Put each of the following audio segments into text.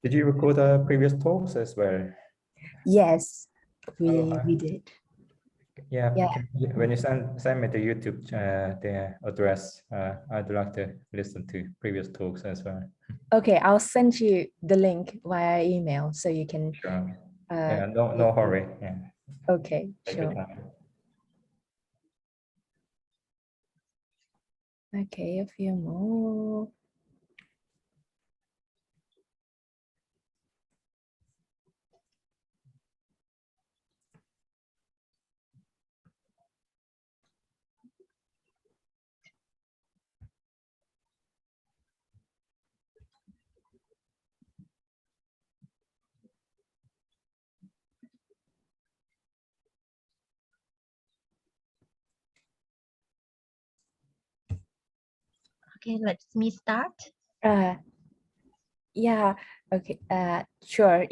Did you record the previous talks as well? Yes, we Okay. did. Yeah, Yeah. when you send me the YouTube the address, I'd like to listen to previous talks as well. Okay, I'll send you the link via email so you can. Sure. Yeah, no hurry. Yeah. Okay, Take your sure. time. Okay, a few more. Okay, let me start. Yeah, okay, sure.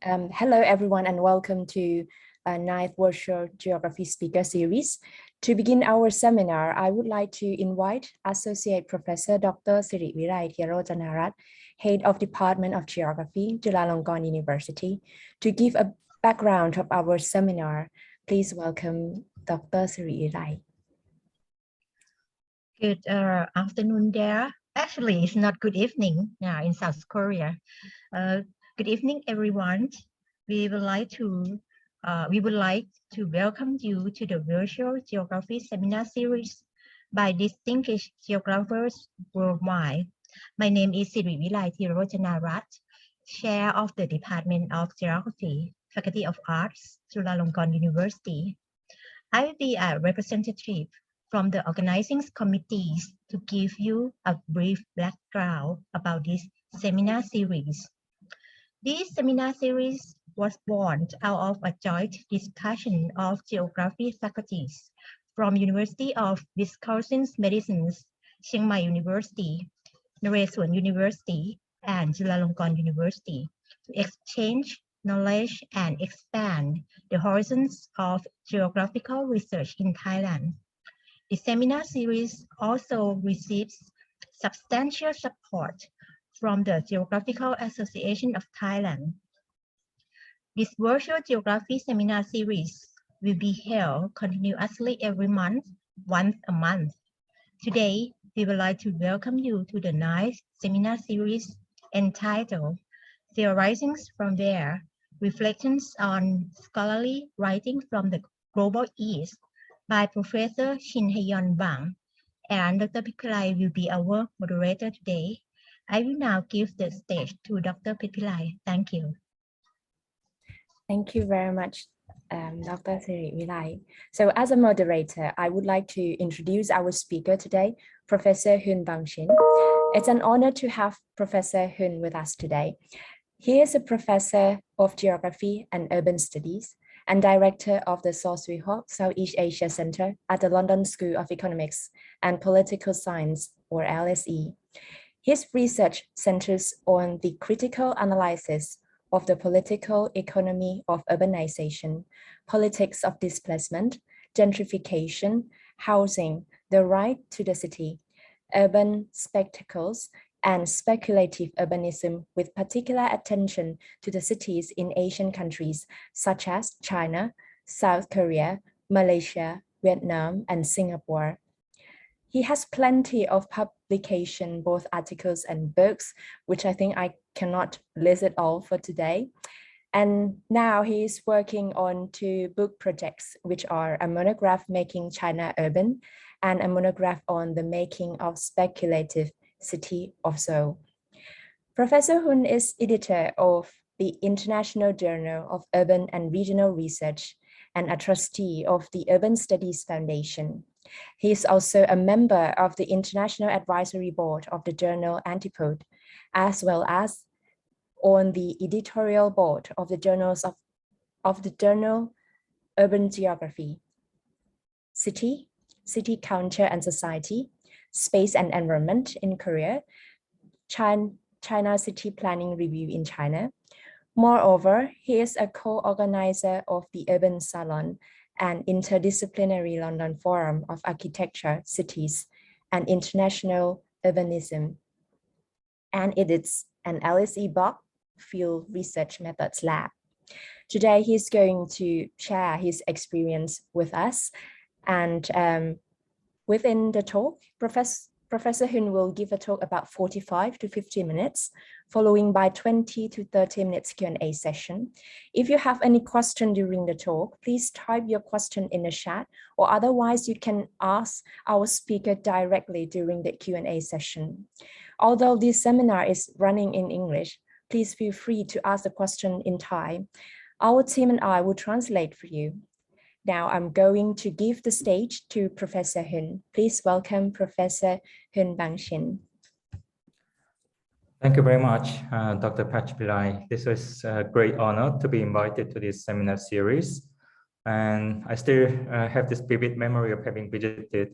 Hello, everyone, and welcome to a 9th Virtual Geography Speaker Series. To begin our seminar, I would like to invite Associate Professor Dr. Sirivirai Theorising, Head of Department of Geography, Chulalongkorn University, to give a background of our seminar. Please welcome Dr. Sirivirai. Good afternoon there. Actually, it's not good evening now in South Korea. Good evening, everyone. We would like to welcome you to the virtual geography seminar series by distinguished geographers worldwide. My name is Sirivirai Theorising, Chair of the Department of Geography, Faculty of Arts, Chulalongkorn University. I will be a representative from the organizing committees to give you a brief background about this seminar series. This seminar series was born out of a joint discussion of geography faculties from University of Wisconsin-Madison, Chiang Mai University, Naresuan University, and Chulalongkorn University to exchange knowledge and expand the horizons of geographical research in Thailand. The seminar series also receives substantial support from the Geographical Association of Thailand. This virtual geography seminar series will be held continuously every month, once a month. Today, we would like to welcome you to the 9th seminar series entitled Theorising from There, Reflections on Scholarly Writing from the Global East by Professor Shin Hyun, and Dr. Pipilai will be our moderator today. I will now give the stage to Dr. Pipilai. Thank you. Thank you very much, Dr. Sirivirai. So as a moderator, I would like to introduce our speaker today, Professor Hyun Shin. It's an honor to have Professor Hyun with us today. He is a professor of geography and urban studies and director of the Sosui-Hok Southeast Asia Center at the London School of Economics and Political Science, or LSE. His research centers on the critical analysis of the political economy of urbanization, politics of displacement, gentrification, housing, the right to the city, urban spectacles, and speculative urbanism, with particular attention to the cities in Asian countries such as China, South Korea, Malaysia, Vietnam, and Singapore. He has plenty of publication, both articles and books, which I think I cannot list it all for today. And now he is working on 2 book projects, which are a monograph making China urban and a monograph on the making of speculative city of Seoul. Professor Hyun is editor of the International Journal of Urban and Regional Research and a trustee of the Urban Studies Foundation. He is also a member of the International Advisory Board of the journal Antipode, as well as on the editorial board of the journals of the journal Urban Geography, City, Culture and Society, Space and Environment in Korea, China City Planning Review in China. Moreover, he is a co-organizer of the Urban Salon and Interdisciplinary London Forum of Architecture, Cities, and International Urbanism, and edits an LSE blog Field Research Methods Lab. Today, he's going to share his experience with us. And within the talk, Professor Hyun will give a talk about 45 to 50 minutes, following by 20 to 30 minutes Q&A session. If you have any question during the talk, please type your question in the chat, or otherwise you can ask our speaker directly during the Q&A session. Although this seminar is running in English, please feel free to ask the question in Thai. Our team and I will translate for you. Now I'm going to give the stage to Professor Hyun. Please welcome Professor Hyun Bang-shin. Thank you very much, Dr. Pachpillai. This is a great honor to be invited to this seminar series. And I still have this vivid memory of having visited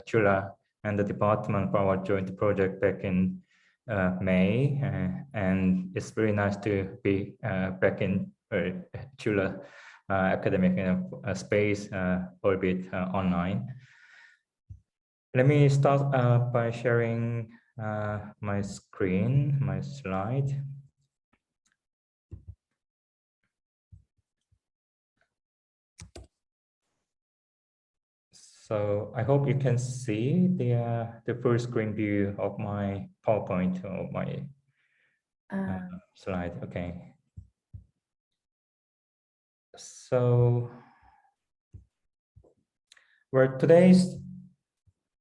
Chula and the department for our joint project back in May. And it's very nice to be back in Chula academic space, albeit online. Let me start by sharing my screen, my slide. So I hope you can see the full screen view of my PowerPoint or my slide. Okay. So, today's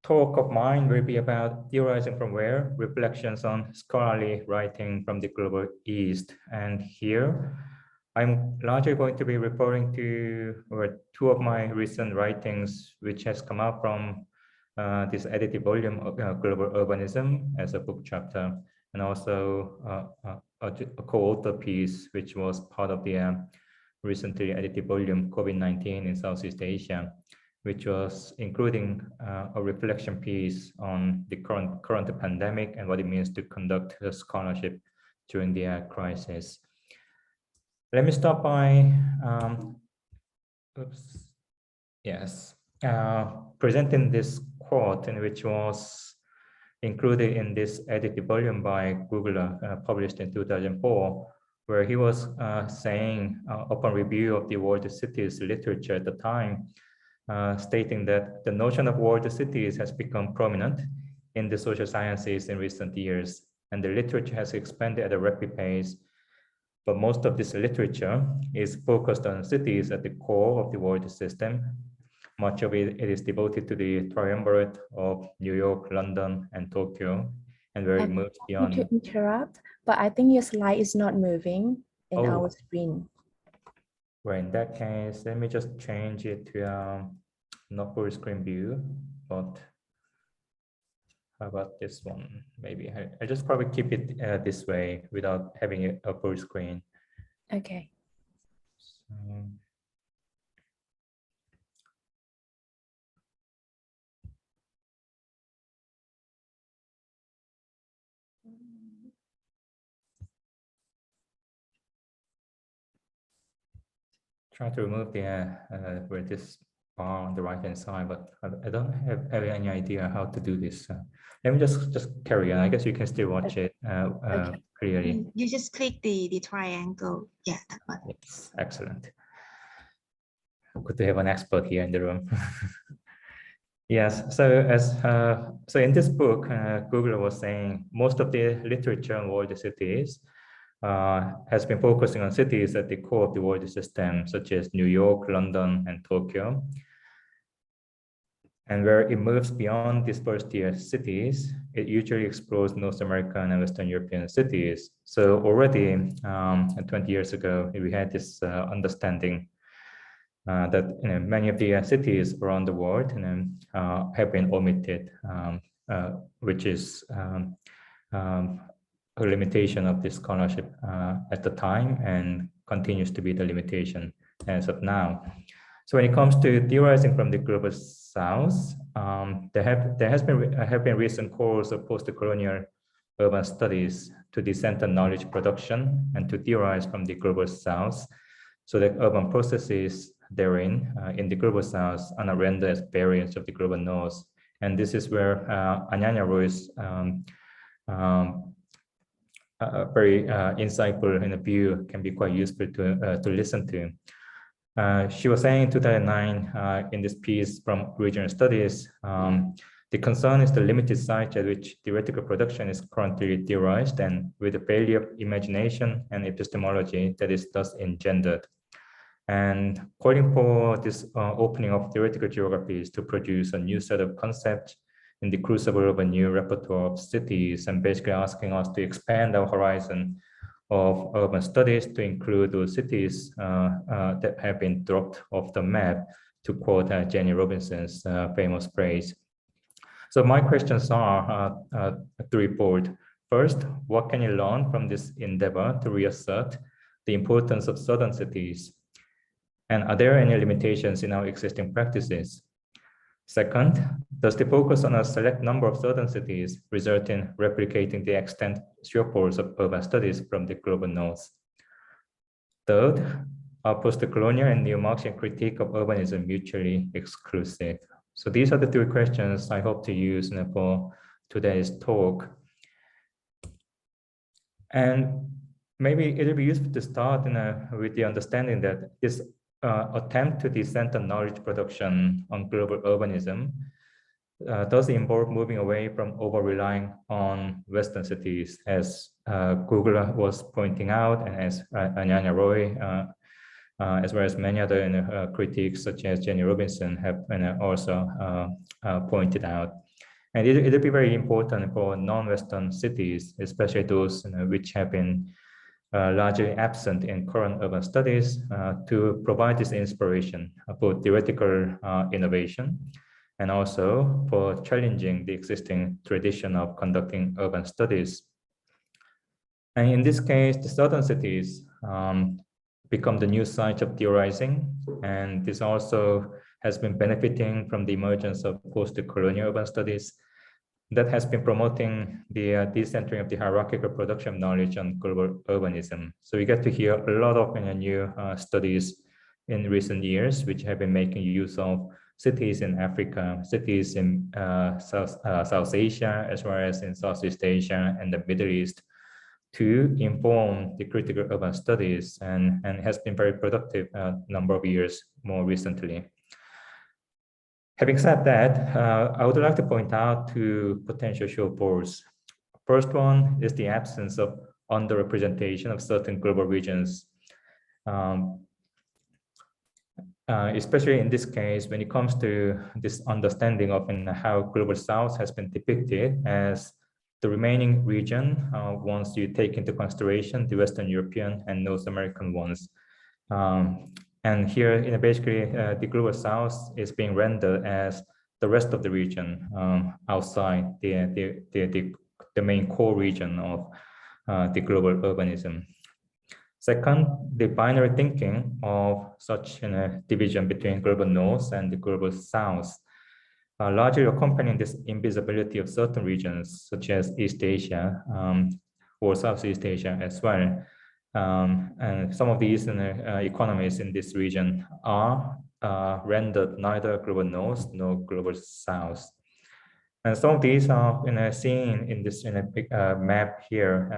talk of mine will be about theorizing from where, reflections on scholarly writing from the global East. And here, I'm largely going to be referring to two of my recent writings, which has come out from this edited volume of Global Urbanism as a book chapter, and also a co-author piece, which was part of the recently edited volume COVID-19 in Southeast Asia, which was including a reflection piece on the current pandemic and what it means to conduct scholarship during the crisis. Let me start by presenting this quote, in which was included in this edited volume by Googler, published in 2004, where he was saying, upon review of the world cities literature at the time, stating that the notion of world cities has become prominent in the social sciences in recent years, and the literature has expanded at a rapid pace. But most of this literature is focused on cities at the core of the world system. Much of it is devoted to the triumvirate of New York, London, and Tokyo, and where it moves beyond. To interrupt, but I think your slide is not moving in our screen. Well, in that case, let me just change it to not full screen view, but how about this one? Maybe I just probably keep it this way without having a full screen. Okay. So, try to remove the where this bar on the right hand side, but I don't have any idea how to do this. Let me just carry on. I guess you can still watch it clearly. You just click the triangle. Yeah, that one. Yes, excellent. Good to have an expert here in the room. Yes, so in this book, Google was saying most of the literature on world cities has been focusing on cities at the core of the world system, such as New York, London, and Tokyo. And where it moves beyond these first-tier cities, it usually explores North American and Western European cities. So already 20 years ago, we had this understanding that many of the cities around the world have been omitted, which is a limitation of this scholarship at the time and continues to be the limitation as of now. So when it comes to theorizing from the global South, there have been recent calls of post-colonial urban studies to decenter knowledge production and to theorize from the global South, so that urban processes therein in the global South are not rendered as variants of the global North. And this is where Anyanya Roy's very insightful in a view, can be quite useful to listen to. She was saying in 2009 in this piece from regional studies, the concern is the limited site at which theoretical production is currently theorized, and with the failure of imagination and epistemology that is thus engendered. And calling for this opening of theoretical geographies to produce a new set of concepts in the crucible of a new repertoire of cities, and basically asking us to expand our horizon of urban studies to include those cities that have been dropped off the map, to quote Jenny Robinson's famous phrase. So my questions are threefold. First, what can you learn from this endeavor to reassert the importance of southern cities? And are there any limitations in our existing practices? Second, does the focus on a select number of southern cities result in replicating the extent shortfalls of urban studies from the global north? Third, are post-colonial and neo-Marxian critique of urbanism mutually exclusive? So these are the three questions I hope to use for today's talk. And maybe it'll be useful to start with the understanding that this attempt to decenter knowledge production on global urbanism does involve moving away from over-relying on Western cities, as Google was pointing out, and as Anyanya Roy, as well as many other critics such as Jenny Robinson have also pointed out. And it'll be very important for non-Western cities, especially those which have been largely absent in current urban studies, to provide this inspiration for theoretical innovation, and also for challenging the existing tradition of conducting urban studies. And in this case, the southern cities become the new site of theorizing, and this also has been benefiting from the emergence of post-colonial urban studies that has been promoting the decentering of the hierarchical production of knowledge on global urbanism. So we get to hear a lot of new studies in recent years, which have been making use of cities in Africa, cities in South Asia, as well as in Southeast Asia and the Middle East, to inform the critical urban studies, and has been very productive a number of years more recently. Having said that, I would like to point out two potential shortfalls. First one is the absence of underrepresentation of certain global regions, especially in this case, when it comes to this understanding of how Global South has been depicted as the remaining region once you take into consideration the Western European and North American ones. And here, basically, the Global South is being rendered as the rest of the region outside the main core region of the global urbanism. Second, the binary thinking of such division between Global North and the Global South, largely accompanying this invisibility of certain regions, such as East Asia or Southeast Asia as well. And some of these economies in this region are rendered neither Global North nor Global South. And some of these are seen in this map here.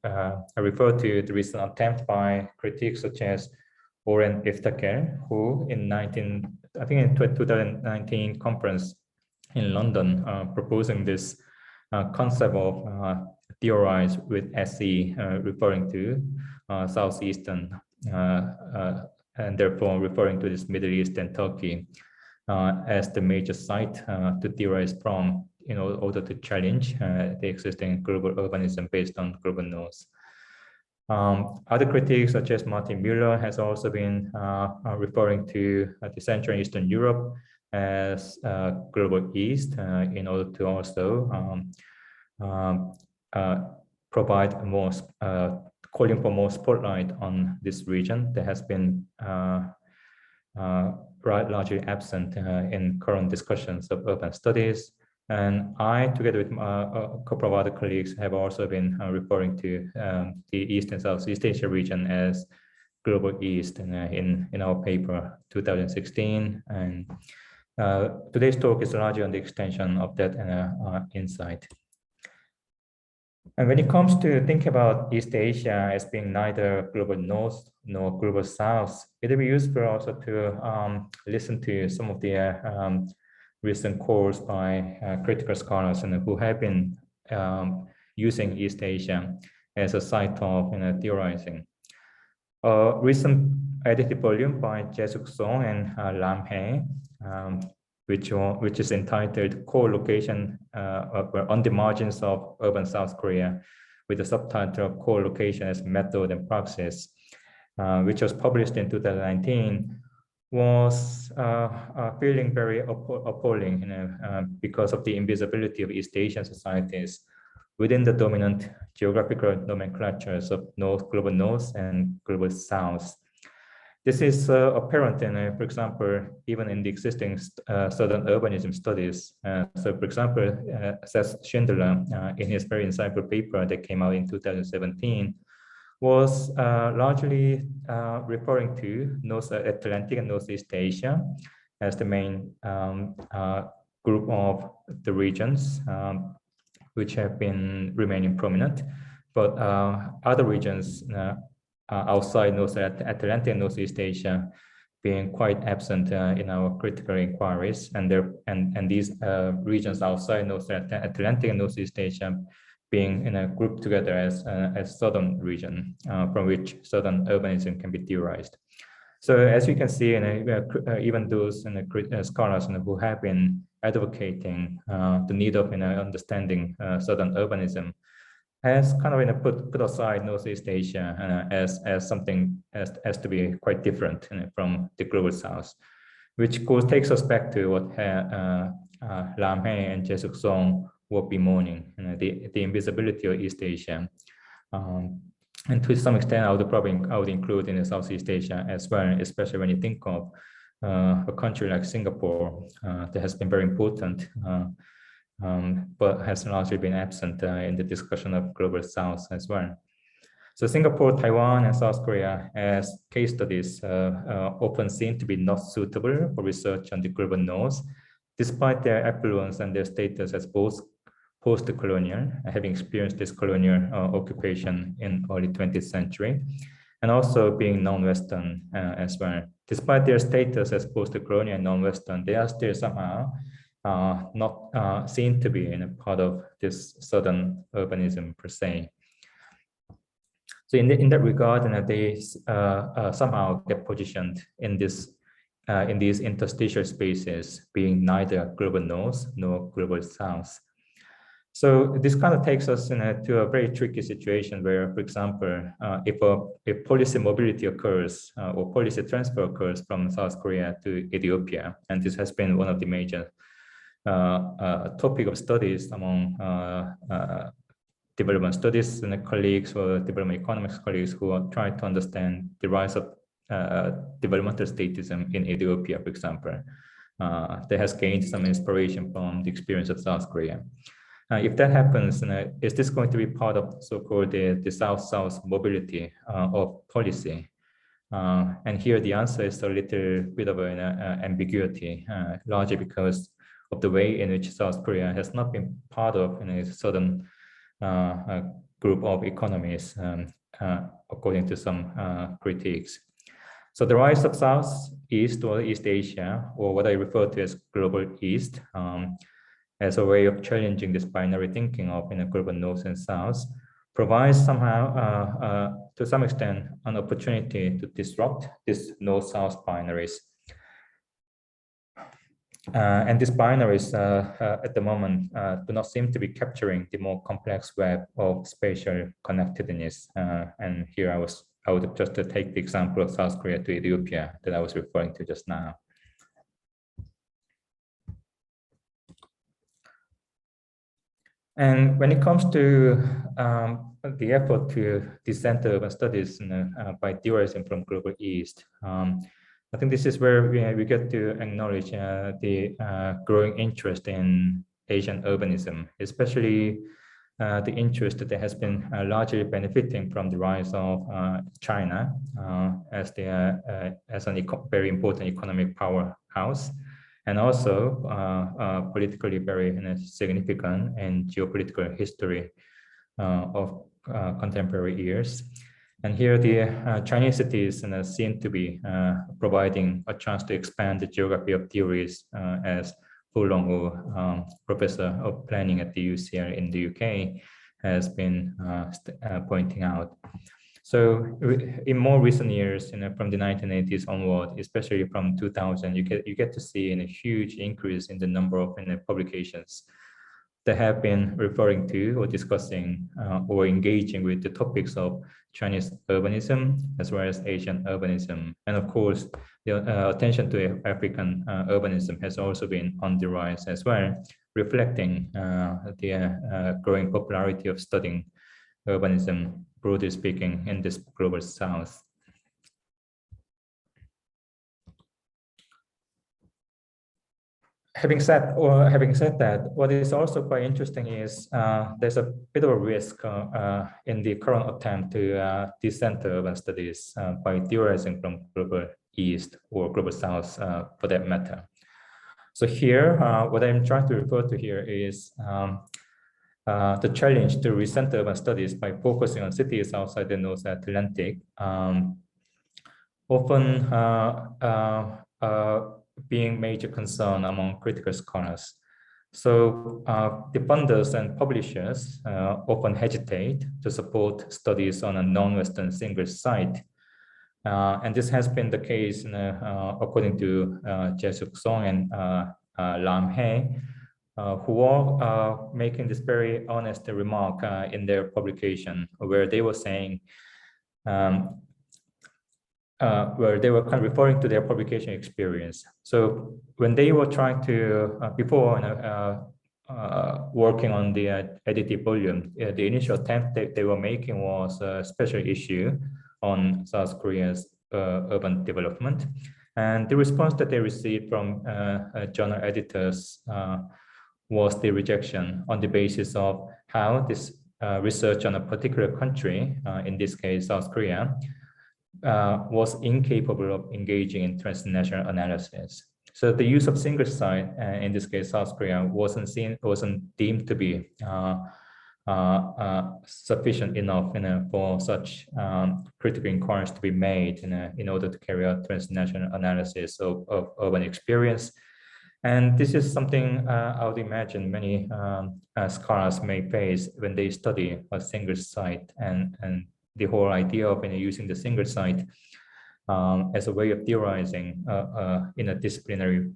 I refer to the recent attempt by critics such as Oren Iftaker, who in 2019 conference in London, proposing this concept of theorize with SE, referring to Southeastern, and therefore referring to this Middle East and Turkey as the major site to theorize from in order to challenge the existing global urbanism based on Global North. Other critics such as Martin Müller has also been referring to the Central and Eastern Europe as Global East in order to also provide more, calling for more spotlight on this region that has been largely absent in current discussions of urban studies. And I, together with a couple of other colleagues, have also been referring to the East and Southeast Asia region as Global East in our paper 2016. And today's talk is largely on the extension of that insight. And when it comes to think about East Asia as being neither global north nor global south, it will be useful also to listen to some of the recent calls by critical scholars who have been using East Asia as a site of theorizing. A recent edited volume by Jae-suk Song and Lam Hae, which is entitled Co-Location on the Margins of Urban South Korea, with the subtitle of Co-Location as Method and Praxis, which was published in 2019, was feeling very appalling because of the invisibility of East Asian societies within the dominant geographical nomenclatures of global north and global south. This is apparent in, for example, even in the existing Southern urbanism studies. So, for example, Seth Schindler, in his very insightful paper that came out in 2017, was largely referring to North Atlantic and Northeast Asia as the main group of the regions which have been remaining prominent, but other regions outside North Atlantic and Northeast Asia being quite absent in our critical inquiries, and these regions outside North Atlantic and Northeast Asia being grouped together as southern region from which southern urbanism can be theorized. So as you can see, even those scholars who have been advocating the need of understanding southern urbanism has kind of put aside Northeast Asia as something as to be quite different from the global south, which takes us back to what Lam Hae and Jae-suk Song were bemoaning, the invisibility of East Asia. And to some extent, I would include in Southeast Asia as well, especially when you think of a country like Singapore that has been very important, but has largely been absent in the discussion of global south as well. So Singapore, Taiwan, and South Korea as case studies often seem to be not suitable for research on the global north, despite their affluence and their status as both post-colonial, having experienced this colonial occupation in early 20th century, and also being non-Western as well. Despite their status as post-colonial and non-Western, they are still somehow not seen to be part of this southern urbanism per se. So in that regard, they somehow get positioned in these interstitial spaces, being neither global north nor global south. So this kind of takes us to a very tricky situation where, for example, if policy mobility occurs or policy transfer occurs from South Korea to Ethiopia, and this has been one of the major topic of studies among development studies colleagues or development economics colleagues who are trying to understand the rise of developmental statism in Ethiopia, for example, that has gained some inspiration from the experience of South Korea. If that happens, is this going to be part of so-called the South-South mobility of policy? And here the answer is a little bit of an ambiguity, largely because of the way in which South Korea has not been part of a certain group of economies, according to some critiques. So the rise of Southeast or East Asia, or what I refer to as Global East, as a way of challenging this binary thinking of global North and South, provides somehow, to some extent, an opportunity to disrupt these North-South binaries. And these binaries at the moment do not seem to be capturing the more complex web of spatial connectedness. And here I would just take the example of South Korea to Ethiopia that I was referring to just now. And when it comes to the effort to decenter urban studies by theorizing from Global East, I think this is where we get to acknowledge the growing interest in Asian urbanism, especially the interest that has been largely benefiting from the rise of China as a very important economic powerhouse, and also politically very significant and geopolitical history of contemporary years. And here the Chinese cities seem to be providing a chance to expand the geography of theories, as Fu Long-woo, professor of planning at the UCL in the UK, has been pointing out. So in more recent years, from the 1980s onward, especially from 2000, you get to see a huge increase in the number of publications that have been referring to or discussing or engaging with the topics of Chinese urbanism as well as Asian urbanism. And of course, the attention to African urbanism has also been on the rise as well, reflecting the growing popularity of studying urbanism, broadly speaking, in this global south. Having said that, what is also quite interesting is there's a bit of a risk in the current attempt to decenter urban studies by theorizing from global east or global south for that matter. So here, what I'm trying to refer to here is the challenge to recenter urban studies by focusing on cities outside the North Atlantic, often being major concern among critical scholars. So the funders and publishers often hesitate to support studies on a non-Western single site. And this has been the case according to Jae-suk Song and Lam Hae, who are making this very honest remark in their publication, where they were saying, where they were kind of referring to their publication experience. So when they were trying to, before working on the edited volume, the initial attempt that they were making was a special issue on South Korea's urban development. And the response that they received from journal editors was the rejection on the basis of how this research on a particular country, in this case, South Korea, was incapable of engaging in transnational analysis. So the use of single site, in this case, South Korea, wasn't deemed to be sufficient enough for such critical inquiries to be made in order to carry out transnational analysis of urban experience. And this is something I would imagine many scholars may face when they study a single site, and the whole idea of using the single site as a way of theorizing in a disciplinary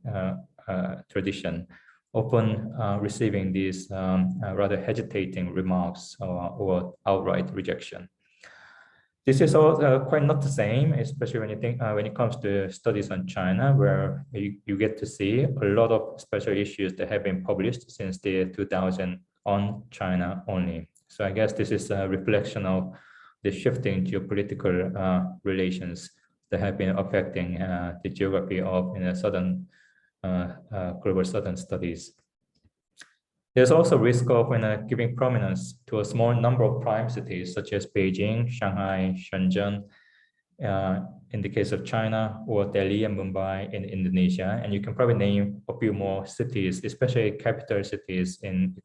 tradition, often receiving these rather hesitating remarks or outright rejection. This is all quite not the same, especially when it comes to studies on China, where you get to see a lot of special issues that have been published since the 2000 on China only. So I guess this is a reflection of the shifting geopolitical relations that have been affecting the geography of global southern studies. There's also risk of giving prominence to a small number of prime cities such as Beijing, Shanghai, Shenzhen, in the case of China, or Delhi and Mumbai in Indonesia. And you can probably name a few more cities, especially capital cities in the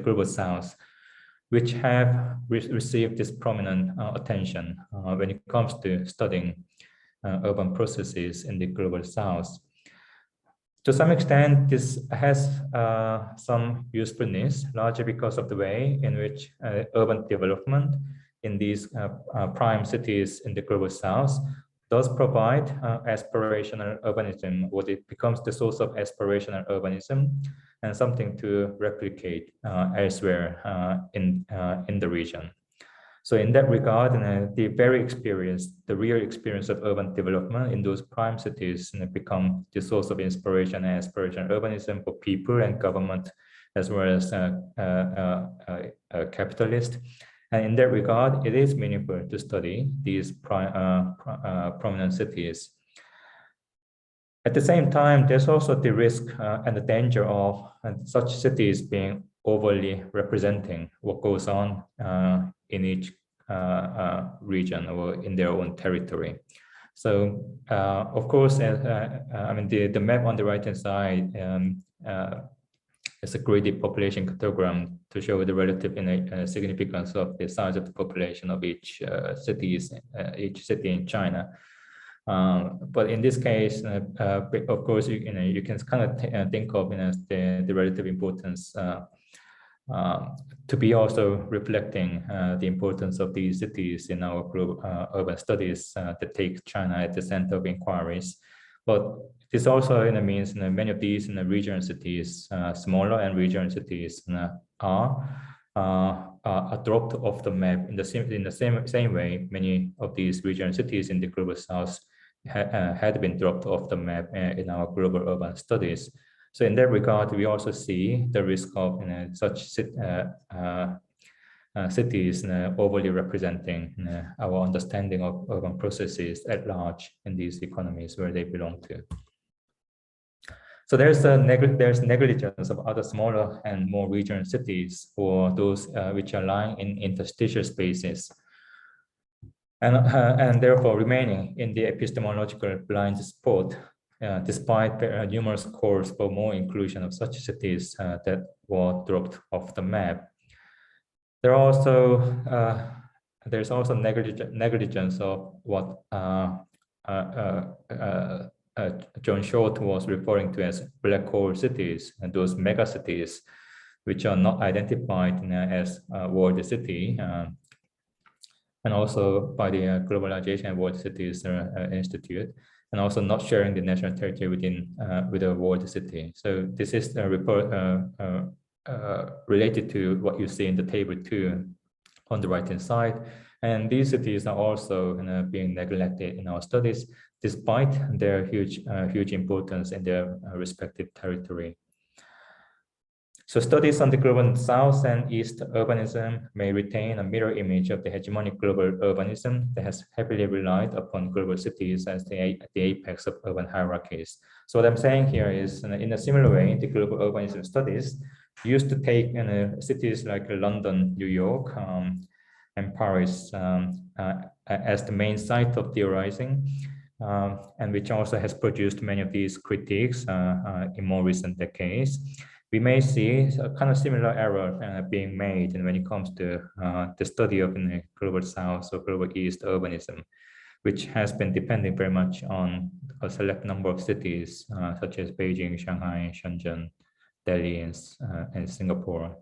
global south, which have received this prominent attention when it comes to studying urban processes in the global south. To some extent, this has some usefulness, largely because of the way in which urban development in these prime cities in the global south does provide aspirational urbanism, or it becomes the source of aspirational urbanism and something to replicate elsewhere in the region. So in that regard, the real experience of urban development in those prime cities become the source of inspiration and aspirational urbanism for people and government, as well as capitalists. And in that regard, it is meaningful to study these prominent cities. At the same time, there's also the risk and the danger of such cities being overly representing what goes on in each region or in their own territory. So, of course, I mean, the map on the right-hand side it's a graded population cartogram to show the relative significance of the size of the population of each city in China. But in this case, of course, you can kind of think of the relative importance to be also reflecting the importance of these cities in our urban studies that take China at the center of inquiries. But this also means many of these regional cities, smaller and regional cities, are dropped off the map in the same way. Many of these regional cities in the global south had been dropped off the map in our global urban studies. So in that regard, we also see the risk of such cities overly representing our understanding of urban processes at large in these economies where they belong to. So there's negligence of other smaller and more regional cities, or those which are lying in interstitial spaces, and therefore remaining in the epistemological blind spot, despite numerous calls for more inclusion of such cities that were dropped off the map. There's also negligence of what John Short was referring to as black hole cities, and those mega cities which are not identified as world city, and also by the Globalization World Cities Institute, and also not sharing the national territory with a world city. So this is related to what you see in the table 2 on the right-hand side. And these cities are also being neglected in our studies, despite their huge importance in their respective territory. So studies on the global south and east urbanism may retain a mirror image of the hegemonic global urbanism that has heavily relied upon global cities as the apex of urban hierarchies. So what I'm saying here is, in a similar way, the global urbanism studies used to take cities like London, New York, and Paris as the main site of theorizing, and which also has produced many of these critiques in more recent decades. We may see a kind of similar error being made when it comes to the study of global south or global east urbanism, which has been depending very much on a select number of cities such as Beijing, Shanghai, Shenzhen, Delhi, and Singapore.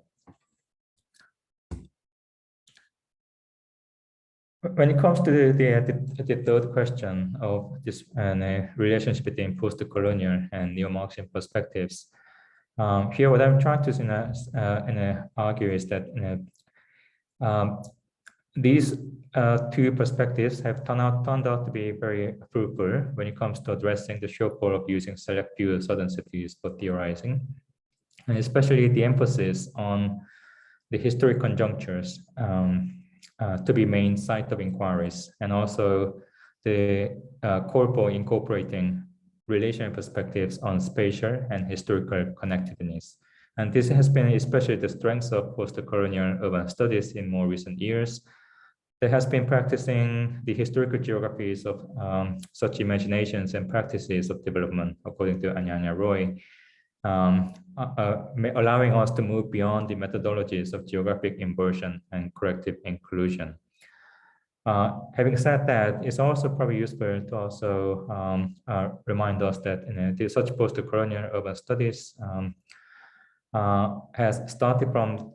When it comes to the third question of this relationship between post-colonial and neo-Marxian perspectives, here what I'm trying to argue is that these two perspectives have turned out to be very fruitful when it comes to addressing the shortfall of using select few southern cities for theorizing, and especially the emphasis on the historic conjunctures to be main site of inquiries, and also the call for incorporating relational perspectives on spatial and historical connectedness. And this has been especially the strength of post-colonial urban studies in more recent years. There has been practicing the historical geographies of such imaginations and practices of development, according to Anyanya Roy, allowing us to move beyond the methodologies of geographic inversion and corrective inclusion. Having said that, it's also probably useful to also remind us that such post-colonial urban studies has started from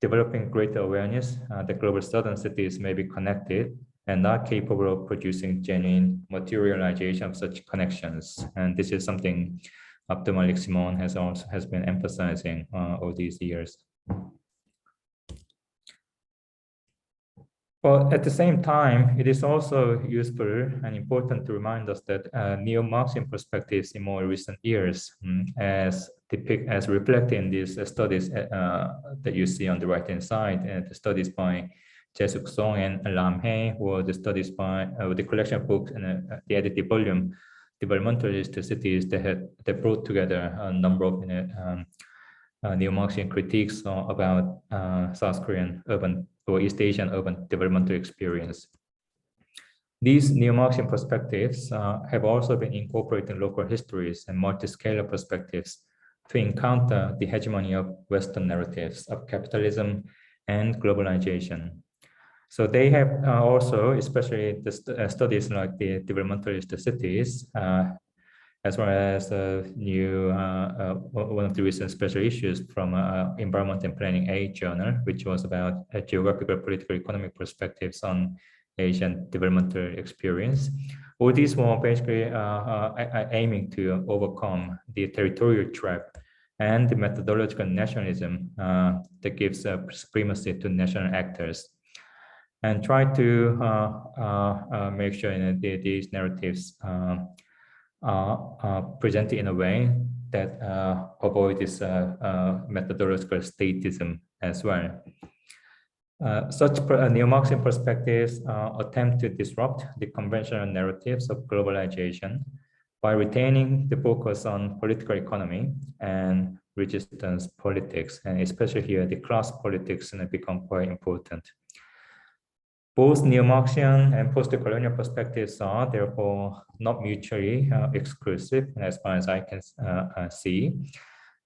developing greater awareness that global southern cities may be connected and are capable of producing genuine materialization of such connections. And this is something Abdul-Malik Simon has been emphasizing all these years. But at the same time, it is also useful and important to remind us that neo-Marxian perspectives in more recent years, as reflected in these studies that you see on the right-hand side, the studies by Jae-Suk Song and Lam Hae, or the studies by the collection of books and the edited volume, Developmentalist Cities, that brought together a number of neo-Marxian critiques about South Korean urban or East Asian urban developmental experience. These neo-Marxian perspectives have also been incorporating local histories and multi-scalar perspectives to encounter the hegemony of Western narratives of capitalism and globalization. So they have also, especially the studies like the developmentalist cities, as well as one of the recent special issues from Environment and Planning A journal, which was about geographical, political, economic perspectives on Asian developmental experience. All these were basically aiming to overcome the territorial trap and the methodological nationalism that gives supremacy to national actors, and try to make sure that these narratives are presented in a way that avoid this methodological statism as well. Such neo-Marxian perspectives attempt to disrupt the conventional narratives of globalization by retaining the focus on political economy and resistance politics, and especially here the class politics become quite important. Both neo-Marxian and post-colonial perspectives are therefore not mutually exclusive, as far as I can see.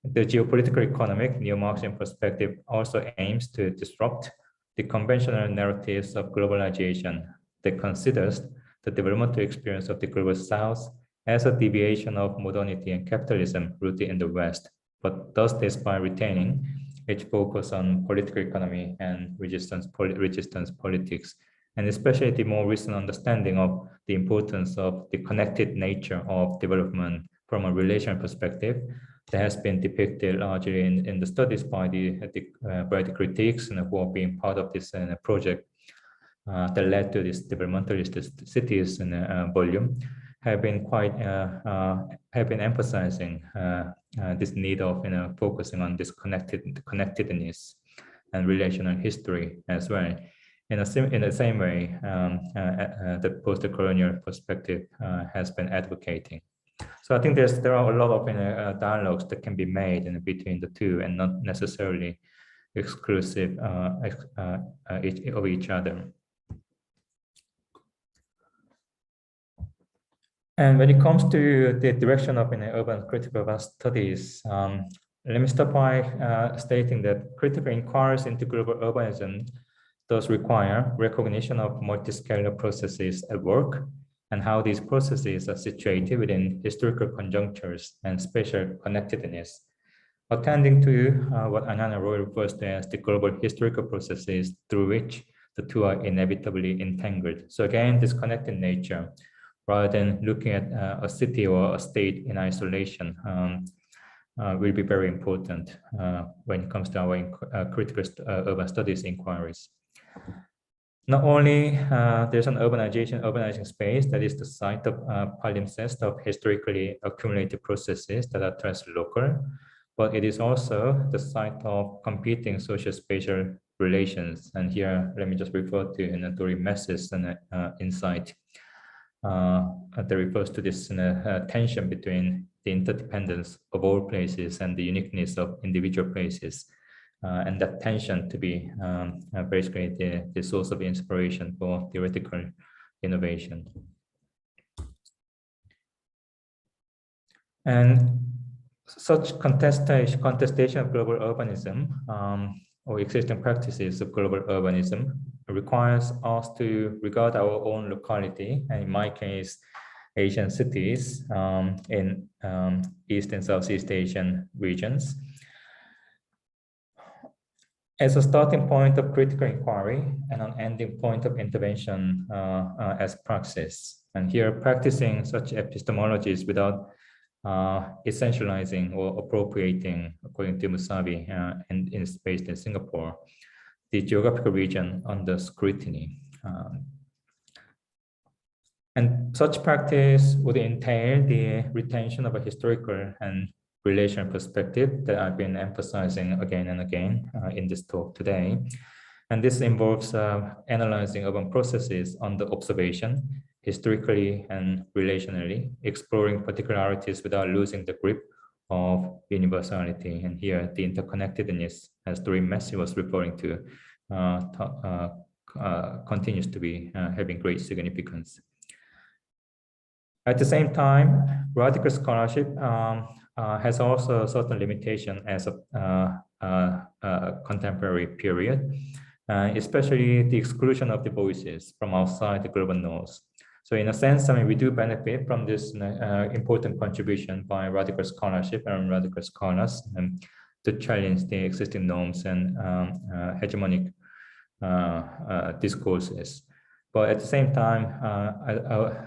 The geopolitical economic neo-Marxian perspective also aims to disrupt the conventional narratives of globalization that considers the developmental experience of the global South as a deviation of modernity and capitalism rooted in the West, but does this by retaining its focus on political economy and resistance politics, and especially the more recent understanding of the importance of the connected nature of development from a relational perspective that has been depicted largely in the studies by the critiques who are being part of this project that led to this developmentalist cities volume, have been emphasizing this need of focusing on this connectedness and relational history as well. In the same way, the post-colonial perspective has been advocating. So I think there are a lot of dialogues that can be made between the two, and not necessarily exclusive of each other. And when it comes to the direction of urban critical urban studies, let me start by stating that critical inquiries into global urbanism does require recognition of multiscalar processes at work and how these processes are situated within historical conjunctures and spatial connectedness, attending to what Anana Roy refers to as the global historical processes through which the two are inevitably entangled. So again, this connected nature, rather than looking at a city or a state in isolation, will be very important when it comes to our critical urban studies inquiries. Not only there's an urbanizing space that is the site of palimpsest of historically accumulated processes that are translocal, but it is also the site of competing social-spatial relations. And here, let me just refer to Dori Mess's insight that refers to this tension between the interdependence of all places and the uniqueness of individual places. And that tension to be basically the source of inspiration for theoretical innovation. And such contestation of global urbanism or existing practices of global urbanism requires us to regard our own locality, and in my case, Asian cities in East and Southeast Asian regions, as a starting point of critical inquiry and an ending point of intervention as praxis. And here, practicing such epistemologies without essentializing or appropriating, according to Musavi, and is based in Singapore, the geographical region under scrutiny. And such practice would entail the retention of a historical and relational perspective that I've been emphasizing again and again in this talk today. And this involves analyzing urban processes under observation, historically and relationally, exploring particularities without losing the grip of universality. And here, the interconnectedness, as Dori Messi was referring to, continues to be having great significance. At the same time, radical scholarship has also certain limitation as a contemporary period, especially the exclusion of the voices from outside the global north. So in a sense, I mean, we do benefit from this important contribution by radical scholarship and radical scholars to challenge the existing norms and hegemonic discourses. But at the same time,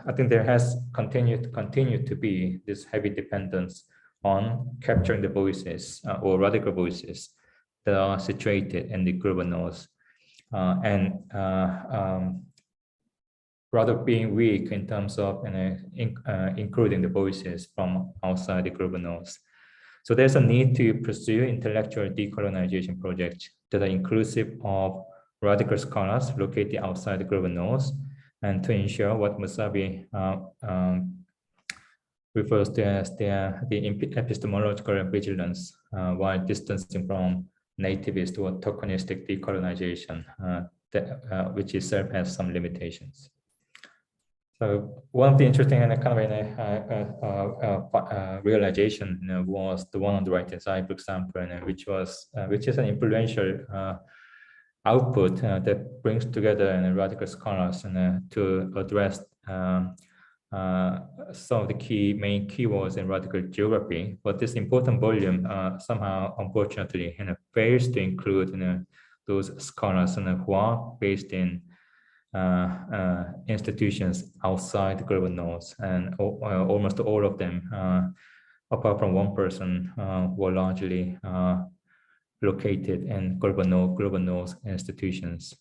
I think there has continued to be this heavy dependence on capturing the voices or radical voices that are situated in the global north, and rather being weak in terms of including the voices from outside the global north. So there's a need to pursue intellectual decolonization projects that are inclusive of radical scholars located outside the global north, and to ensure what Musabi refers to as the epistemological vigilance while distancing from nativist or tokenistic decolonization, which itself has some limitations. So one of the interesting and kind of realization was the one on the right hand side, for example, which is an influential output that brings together radical scholars to address some of the main keywords in radical geography. But this important volume somehow, unfortunately, fails to include those scholars who are based in institutions outside the global north, and almost all of them, apart from one person, were largely located in global north institutions.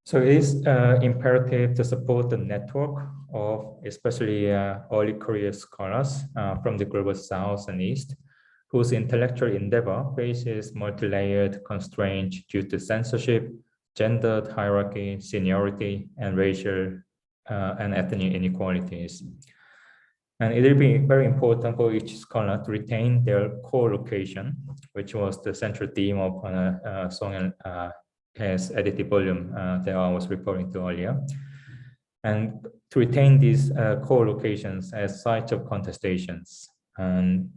So it is imperative to support the network of especially early career scholars from the global south and east, whose intellectual endeavor faces multi-layered constraints due to censorship, gendered hierarchy, seniority, and racial and ethnic inequalities. And it will be very important for each scholar to retain their core location, which was the central theme of Song and He's edited volume that I was referring to earlier. And to retain these core locations as sites of contestations. And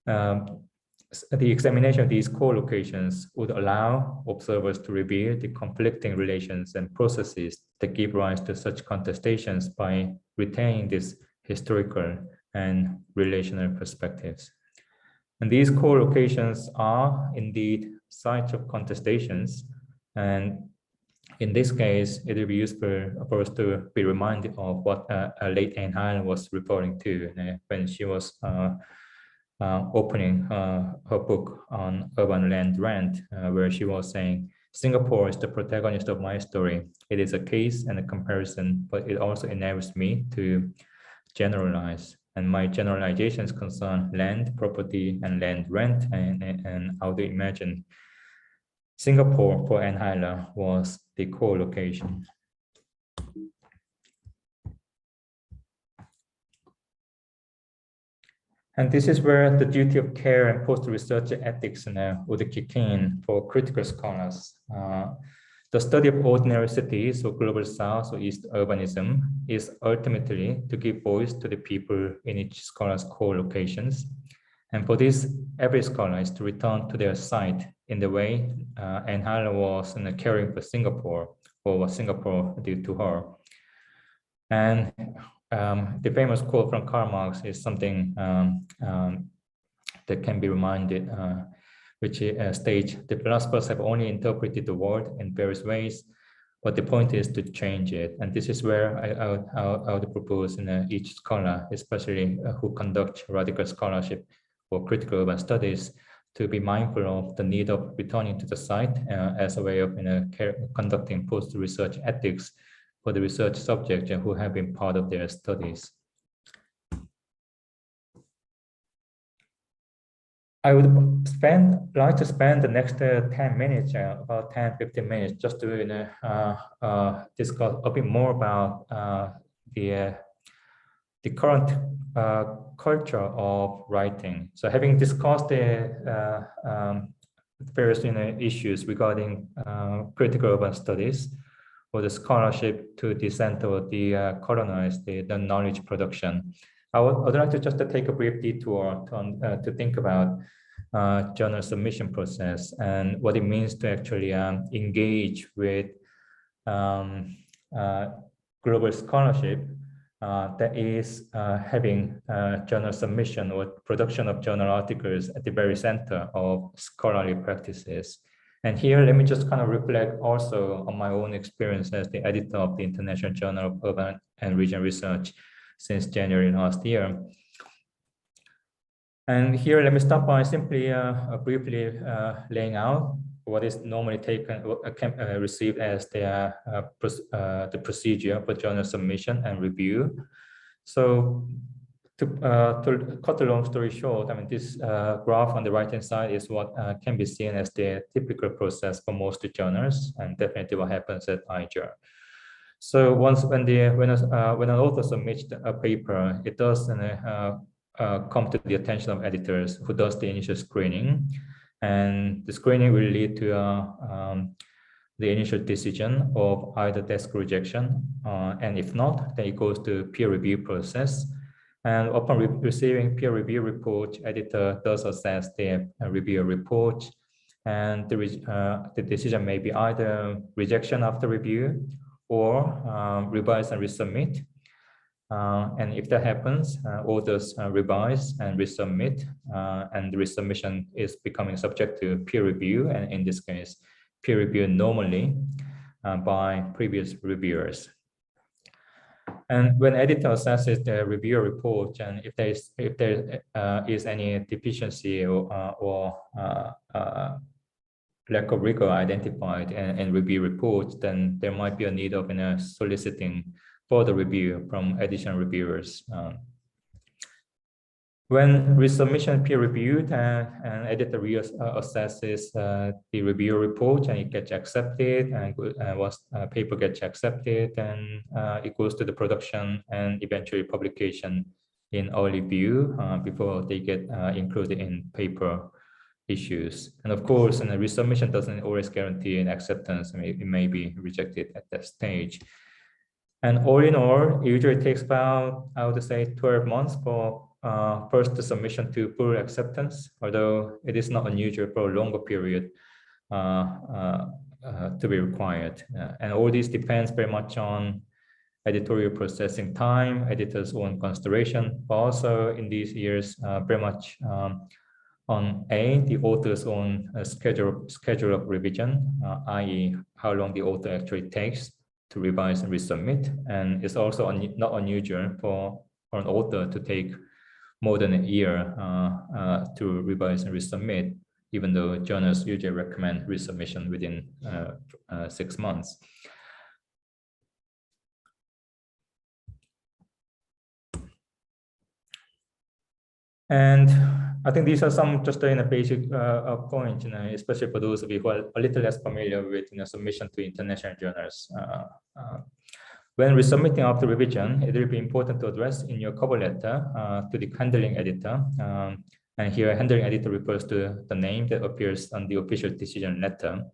the examination of these core locations would allow observers to reveal the conflicting relations and processes that give rise to such contestations by retaining these historical and relational perspectives. And these core locations are indeed sites of contestations. And in this case, it will be useful for us to be reminded of what late Anne Hyun was referring to when she was opening her book on urban land rent, where she was saying, Singapore is the protagonist of my story. It is a case and a comparison, but it also enables me to generalize. And my generalizations concern land, property, and land rent, and how to imagine Singapore for Anne Hyler was the core location. And this is where the duty of care and post-research ethics would kick in for critical scholars. The study of ordinary cities or global south or east urbanism is ultimately to give voice to the people in each scholar's core locations. And for this, every scholar is to return to their site in the way Anne Hyler was caring for Singapore, or what Singapore did to her. And the famous quote from Karl Marx is something that can be reminded, which states, the philosophers have only interpreted the world in various ways, but the point is to change it. And this is where I would propose each scholar, especially who conduct radical scholarship or critical urban studies, to be mindful of the need of returning to the site as a way of conducting post-research ethics for the research subjects who have been part of their studies. I would like to spend the next 10 minutes, about 10-15 minutes, just to discuss a bit more about the current culture of writing. So having discussed the various issues regarding critical urban studies, for the scholarship to decenter or decolonize the knowledge production. I would like to just take a brief detour to think about journal submission process and what it means to actually engage with global scholarship that is having journal submission or production of journal articles at the very center of scholarly practices. And here, let me just kind of reflect also on my own experience as the editor of the International Journal of Urban and Regional Research since January last year. And here, let me start by simply briefly laying out what is normally taken, received as the procedure for journal submission and review. So to cut the long story short, I mean, this graph on the right-hand side is what can be seen as the typical process for most journals, and definitely what happens at IJR. So once when an author submits a paper, it does come to the attention of editors who does the initial screening, and the screening will lead to the initial decision of either desk rejection, and if not, then it goes to peer review process. And upon receiving peer review report, editor does assess the review report, and the decision may be either rejection after review or revise and resubmit. And if that happens, authors revise and resubmit, and the resubmission is becoming subject to peer review, and in this case, peer review normally by previous reviewers. And when editor assesses the review report, and if there is any deficiency or lack of rigor identified in review reports, then there might be a need of soliciting further review from additional reviewers. When resubmission peer reviewed and editor assesses the review report and it gets accepted, and once paper gets accepted, then it goes to the production and eventually publication in early view before they get included in paper issues. And of course, and the resubmission doesn't always guarantee an acceptance. I mean, it may be rejected at that stage. And all in all, it usually takes about, I would say, 12 months for first submission to full acceptance, although it is not unusual for a longer period to be required. And all this depends very much on editorial processing time, editor's own consideration, but also in these years, very much on the author's own schedule of revision, i.e. how long the author actually takes to revise and resubmit. And it's also not unusual for an author to take more than a year to revise and resubmit, even though journals usually recommend resubmission within 6 months. And I think these are some just in a basic points, especially for those of you who are a little less familiar with submission to international journals. When resubmitting after revision, it will be important to address in your cover letter to the handling editor. And here, handling editor refers to the name that appears on the official decision letter.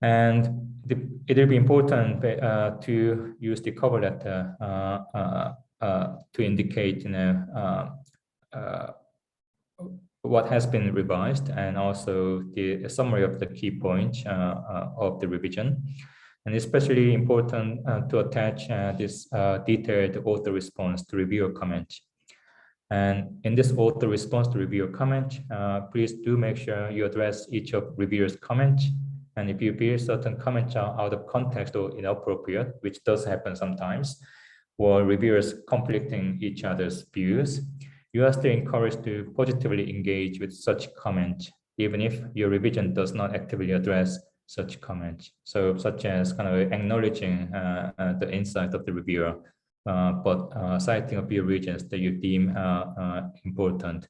And it will be important to use the cover letter to indicate, what has been revised, and also the summary of the key points of the revision. And especially important to attach this detailed author response to reviewer comment. And in this author response to reviewer comment, please do make sure you address each of reviewers' comments. And if you feel certain comments are out of context or inappropriate, which does happen sometimes, or reviewers conflicting each other's views, you are still encouraged to positively engage with such comments, even if your revision does not actively address such comments. So such as kind of acknowledging the insight of the reviewer, but citing a few regions that you deem important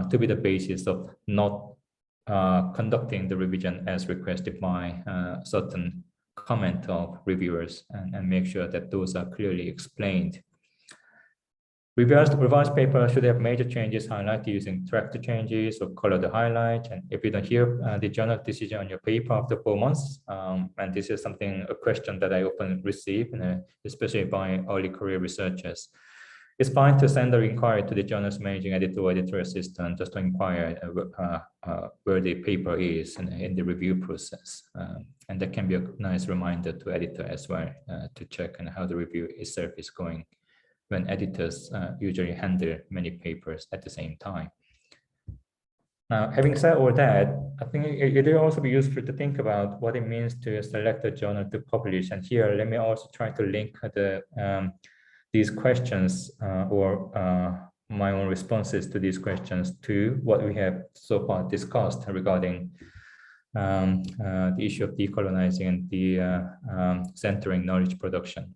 to be the basis of not conducting the revision as requested by certain comment of reviewers, and make sure that those are clearly explained. Revised paper should have major changes highlighted using track changes or color the highlight. And if you don't hear the journal decision on your paper after 4 months, and this is a question that I often receive, especially by early career researchers, it's fine to send a inquiry to the journal's managing editor or editorial assistant just to inquire where the paper is in the review process. And that can be a nice reminder to editor as well to check on how the review itself is going, when editors usually handle many papers at the same time. Now, having said all that, I think it will also be useful to think about what it means to select a journal to publish. And here, let me also try to link these questions or my own responses to these questions to what we have so far discussed regarding the issue of decolonizing and the centering knowledge production.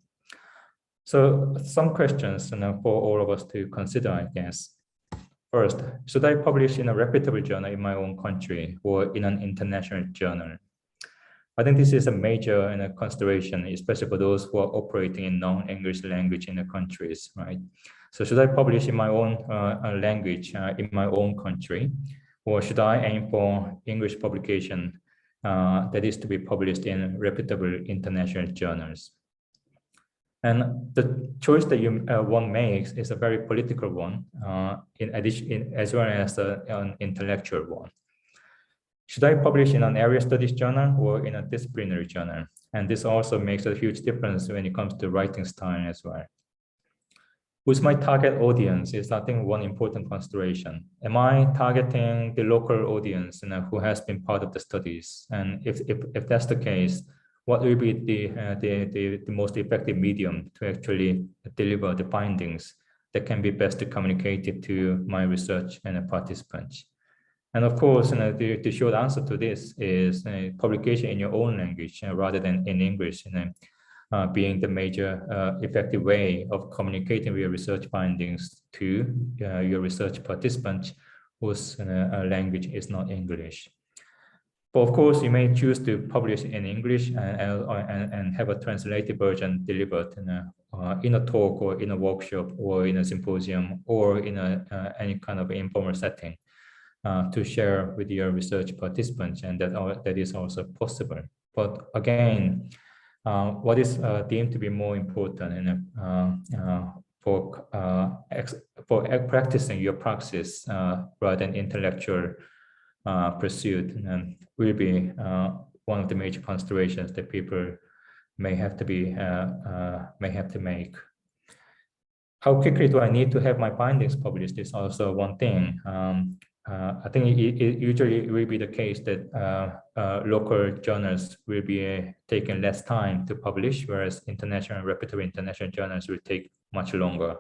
So some questions for all of us to consider, I guess. First, should I publish in a reputable journal in my own country or in an international journal? I think this is a major consideration, especially for those who are operating in non-English language in the countries, right? So should I publish in my own language in my own country, or should I aim for English publication that is to be published in reputable international journals? And the choice that one makes is a very political one, in addition, as well as an intellectual one. Should I publish in an area studies journal or in a disciplinary journal? And this also makes a huge difference when it comes to writing style as well. Who's my target audience is, I think, one important consideration. Am I targeting the local audience who has been part of the studies? And if that's the case, what will be the most effective medium to actually deliver the findings that can be best communicated to my research and participants? And of course, the short answer to this is publication in your own language rather than in English, being the major effective way of communicating your research findings to your research participants whose language is not English. But of course, you may choose to publish in English and have a translated version delivered in a talk or in a workshop or in a symposium or in any kind of informal setting to share with your research participants, and that is also possible. But again, what is deemed to be more important for practicing your praxis rather than intellectual pursuit will be one of the major considerations that people may have to make. How quickly do I need to have my findings published is also one thing. I think it usually will be the case that local journals will be taking less time to publish, whereas reputable international journals will take much longer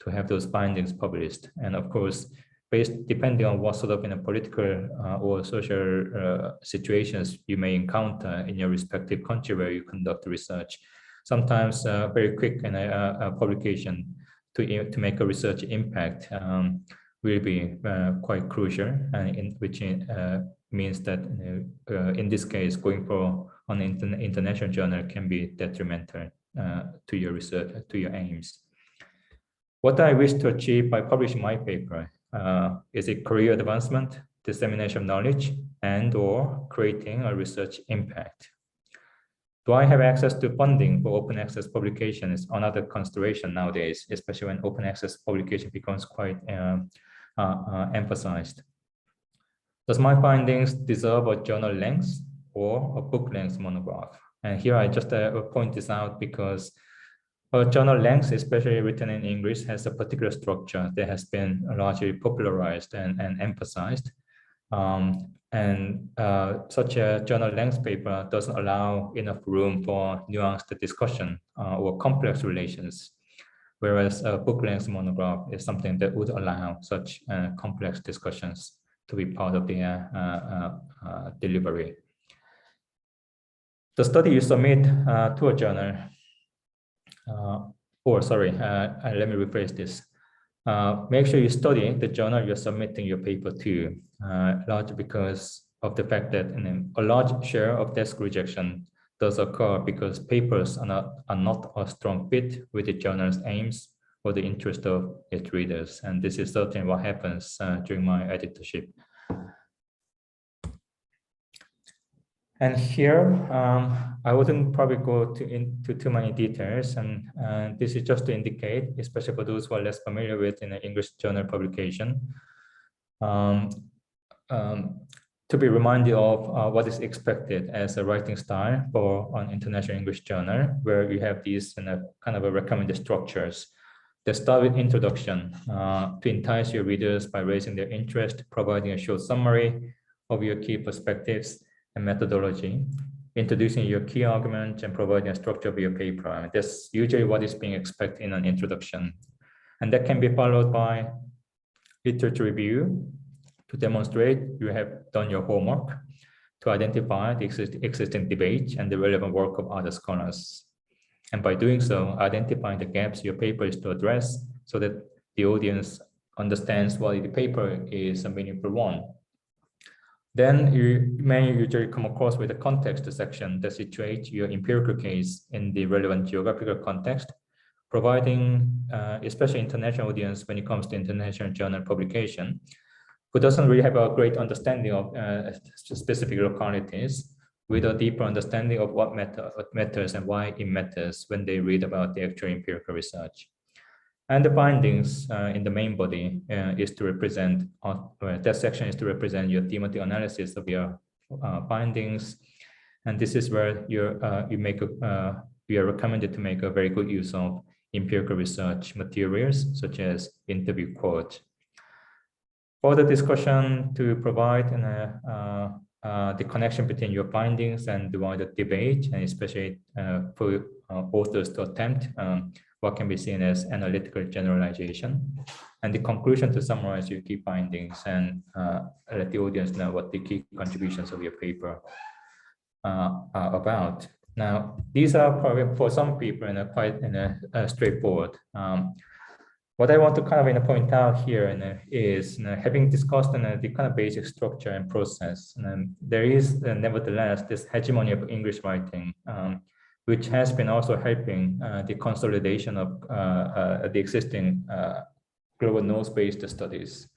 to have those findings published. And of course, depending on what sort of political or social situations you may encounter in your respective country where you conduct research, sometimes very quick publication to make a research impact will be quite crucial, and which means that in this case, going for an international journal can be detrimental to your research, to your aims. What I wish to achieve by publishing my paper is it career advancement, dissemination of knowledge, and/or creating a research impact. Do I have access to funding for open access publication is another consideration nowadays, especially when open access publication becomes quite emphasized. Does my findings deserve a journal length or a book length monograph? And here I just point this out because a journal length, especially written in English, has a particular structure that has been largely popularized and emphasized. Such a journal length paper doesn't allow enough room for nuanced discussion or complex relations, whereas a book length monograph is something that would allow such complex discussions to be part of the delivery. The study you submit to a journal, let me rephrase this. Make sure you study the journal you're submitting your paper to, largely because of the fact that a large share of desk rejection does occur because papers are not a strong fit with the journal's aims for the interest of its readers. And this is certainly what happens during my editorship. And here, I wouldn't probably go into too many details, and this is just to indicate, especially for those who are less familiar with in an English journal publication, to be reminded of what is expected as a writing style for an international English journal, where you have these kind of a recommended structures that start with introduction to entice your readers by raising their interest, providing a short summary of your key perspectives and methodology, introducing your key argument, and providing a structure of your paper. I mean, that's usually what is being expected in an introduction. And that can be followed by literature review to demonstrate you have done your homework, to identify the existing debate and the relevant work of other scholars. And by doing so, identifying the gaps your paper is to address so that the audience understands why the paper is a meaningful one. Then you may usually come across with a context section that situates your empirical case in the relevant geographical context, providing especially international audience when it comes to international journal publication, who doesn't really have a great understanding of specific localities, with a deeper understanding of what matters and why it matters when they read about the actual empirical research. And the findings in the main body is to represent, that section is to represent your thematic analysis of your findings. And this is where you are recommended to make a very good use of empirical research materials, such as interview quote. Further discussion to provide the connection between your findings and the wider debate, and especially for authors to attempt what can be seen as analytical generalization, and the conclusion to summarize your key findings and let the audience know what the key contributions of your paper are about. Now, these are probably for some people quite straightforward. What I want to kind of point out here is having discussed the kind of basic structure and process, there is nevertheless this hegemony of English writing, which has been also helping the consolidation of the existing global north-based studies.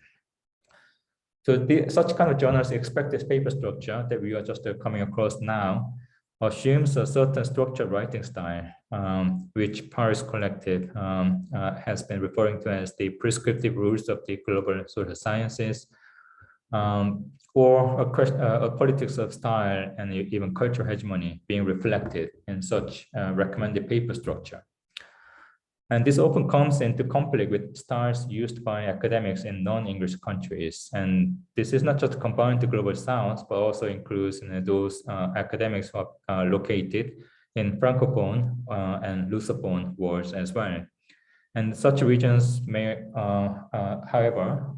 So such kind of journals expect this paper structure that we are just coming across now assumes a certain structured writing style, which Paris Collective has been referring to as the prescriptive rules of the global social sciences, or a politics of style and even cultural hegemony being reflected in such recommended paper structure. And this often comes into conflict with styles used by academics in non-English countries. And this is not just confined to Global South, but also includes those academics who are located in Francophone and Lusophone worlds as well. And such regions may, however,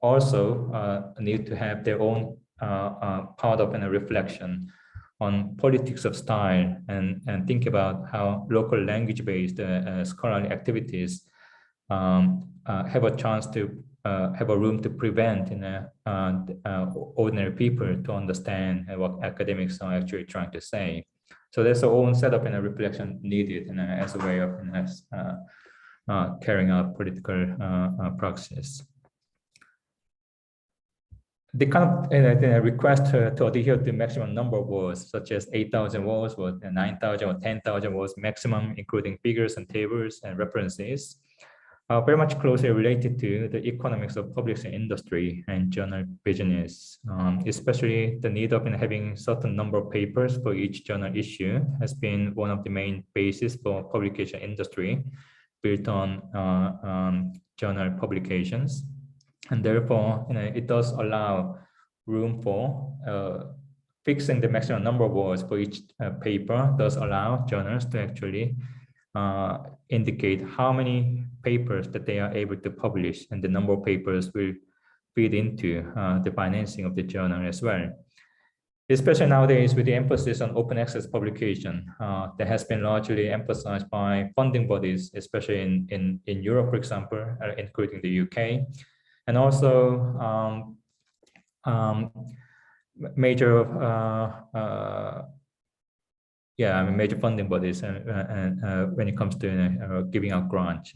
also need to have their own part of a reflection on politics of style and think about how local language-based scholarly activities have a chance to have a room to prevent ordinary people to understand what academics are actually trying to say. So there's a own setup and a reflection needed as a way of carrying out political praxis. The kind of request to adhere to the maximum number of words, such as 8,000 words or 9,000 or 10,000 words maximum, including figures and tables and references, are very much closely related to the economics of publishing industry and journal business, especially the need of having certain number of papers for each journal issue has been one of the main bases for publication industry built on journal publications. And therefore, it does allow room for fixing the maximum number of words for each paper, does allow journals to actually indicate how many papers that they are able to publish, and the number of papers will feed into the financing of the journal as well. Especially nowadays with the emphasis on open access publication that has been largely emphasized by funding bodies, especially in Europe, for example, including the UK. And also major yeah, I mean, major funding bodies when it comes to giving out grants.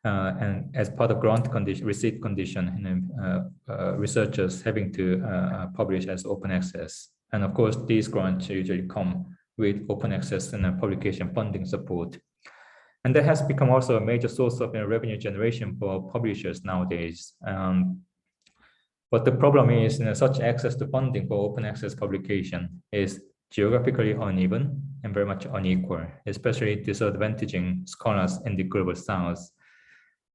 And as part of grant condition, receipt condition, researchers having to publish as open access. And of course, these grants usually come with open access and publication funding support. And that has become also a major source of revenue generation for publishers nowadays. But the problem is such access to funding for open access publication is geographically uneven and very much unequal, especially disadvantaging scholars in the global south.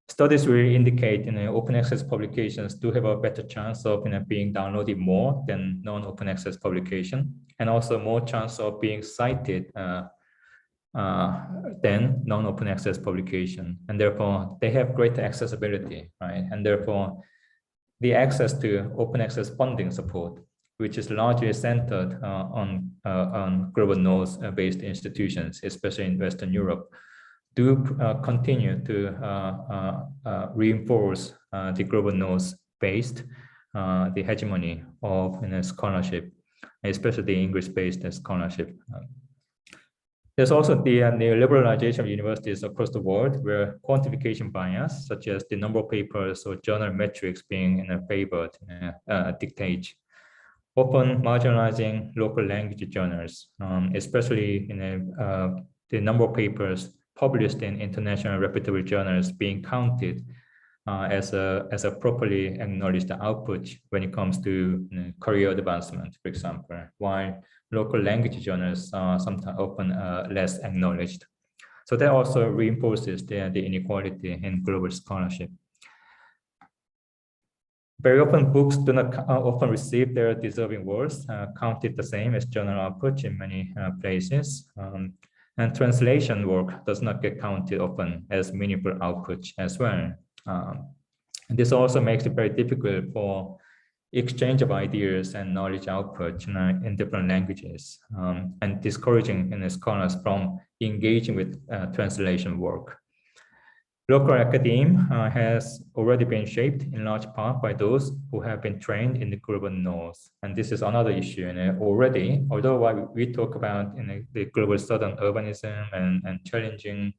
Studies really indicate open access publications do have a better chance of being downloaded more than non-open access publication, and also more chance of being cited than non-open access publication. And therefore, they have greater accessibility, right? And therefore, the access to open access funding support, which is largely centered on global north-based institutions, especially in Western Europe, do continue to reinforce the global north-based the hegemony of scholarship, especially the English-based scholarship. There's also the liberalization of universities across the world, where quantification bias, such as the number of papers or journal metrics being favored, dictate, often marginalizing local language journals, especially the number of papers published in international reputable journals being counted as a properly acknowledged output when it comes to career advancement, for example, while local language journals are sometimes often less acknowledged. So that also reinforces the inequality in global scholarship. Very often, books do not often receive their deserving worth counted the same as journal output in many places. And translation work does not get counted often as meaningful output as well. And this also makes it very difficult for exchange of ideas and knowledge output in different languages, and discouraging scholars from engaging with translation work. Local academia has already been shaped in large part by those who have been trained in the global north. And this is another issue already, although while we talk about the global southern urbanism and challenging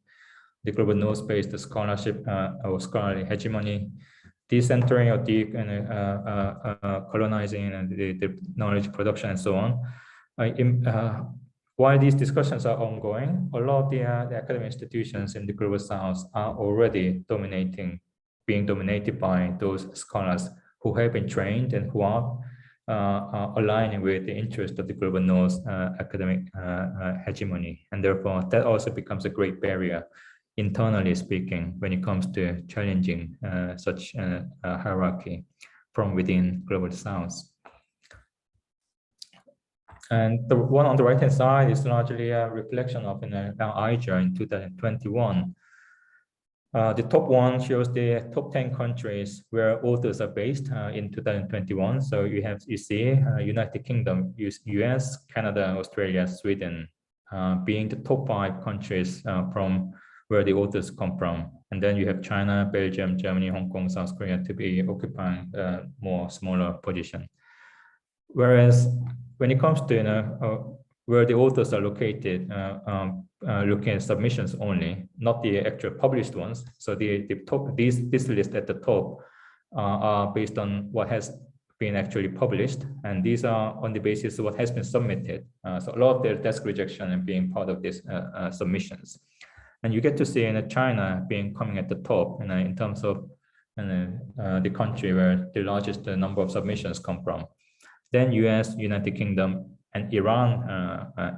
the global north-based scholarship or scholarly hegemony, decentering or colonizing the knowledge production and so on. While these discussions are ongoing, a lot of the academic institutions in the global south are already being dominated by those scholars who have been trained and who are aligning with the interest of the global north academic hegemony. And therefore, that also becomes a great barrier, internally speaking, when it comes to challenging such hierarchy from within global south. And the one on the right-hand side is largely a reflection of IJA in 2021. The top one shows the top 10 countries where authors are based in 2021. So you see United Kingdom, US, Canada, Australia, Sweden being the top 5 countries from where the authors come from. And then you have China, Belgium, Germany, Hong Kong, South Korea to be occupying more smaller position. Whereas when it comes to where the authors are located, looking at submissions only, not the actual published ones. So the top, this list at the top are based on what has been actually published, and these are on the basis of what has been submitted. So a lot of their desk rejection and being part of these submissions. And you get to see China coming at the top in terms of the country where the largest number of submissions come from. Then US, United Kingdom, and Iran,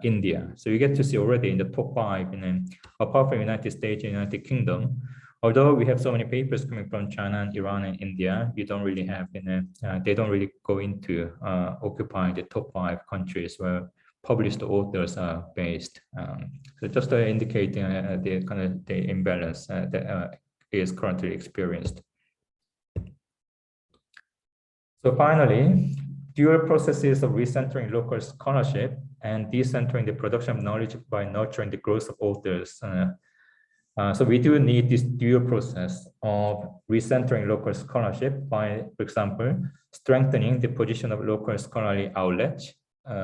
India. So you get to see already in the top 5, apart from United States and United Kingdom, although we have so many papers coming from China and Iran and India, you don't really have, they don't really go into occupying the top 5 countries where published authors are based. So just indicating the kind of the imbalance that is currently experienced. So finally, dual processes of recentering local scholarship and decentering the production of knowledge by nurturing the growth of authors. So we do need this dual process of recentering local scholarship by, for example, strengthening the position of local scholarly outlets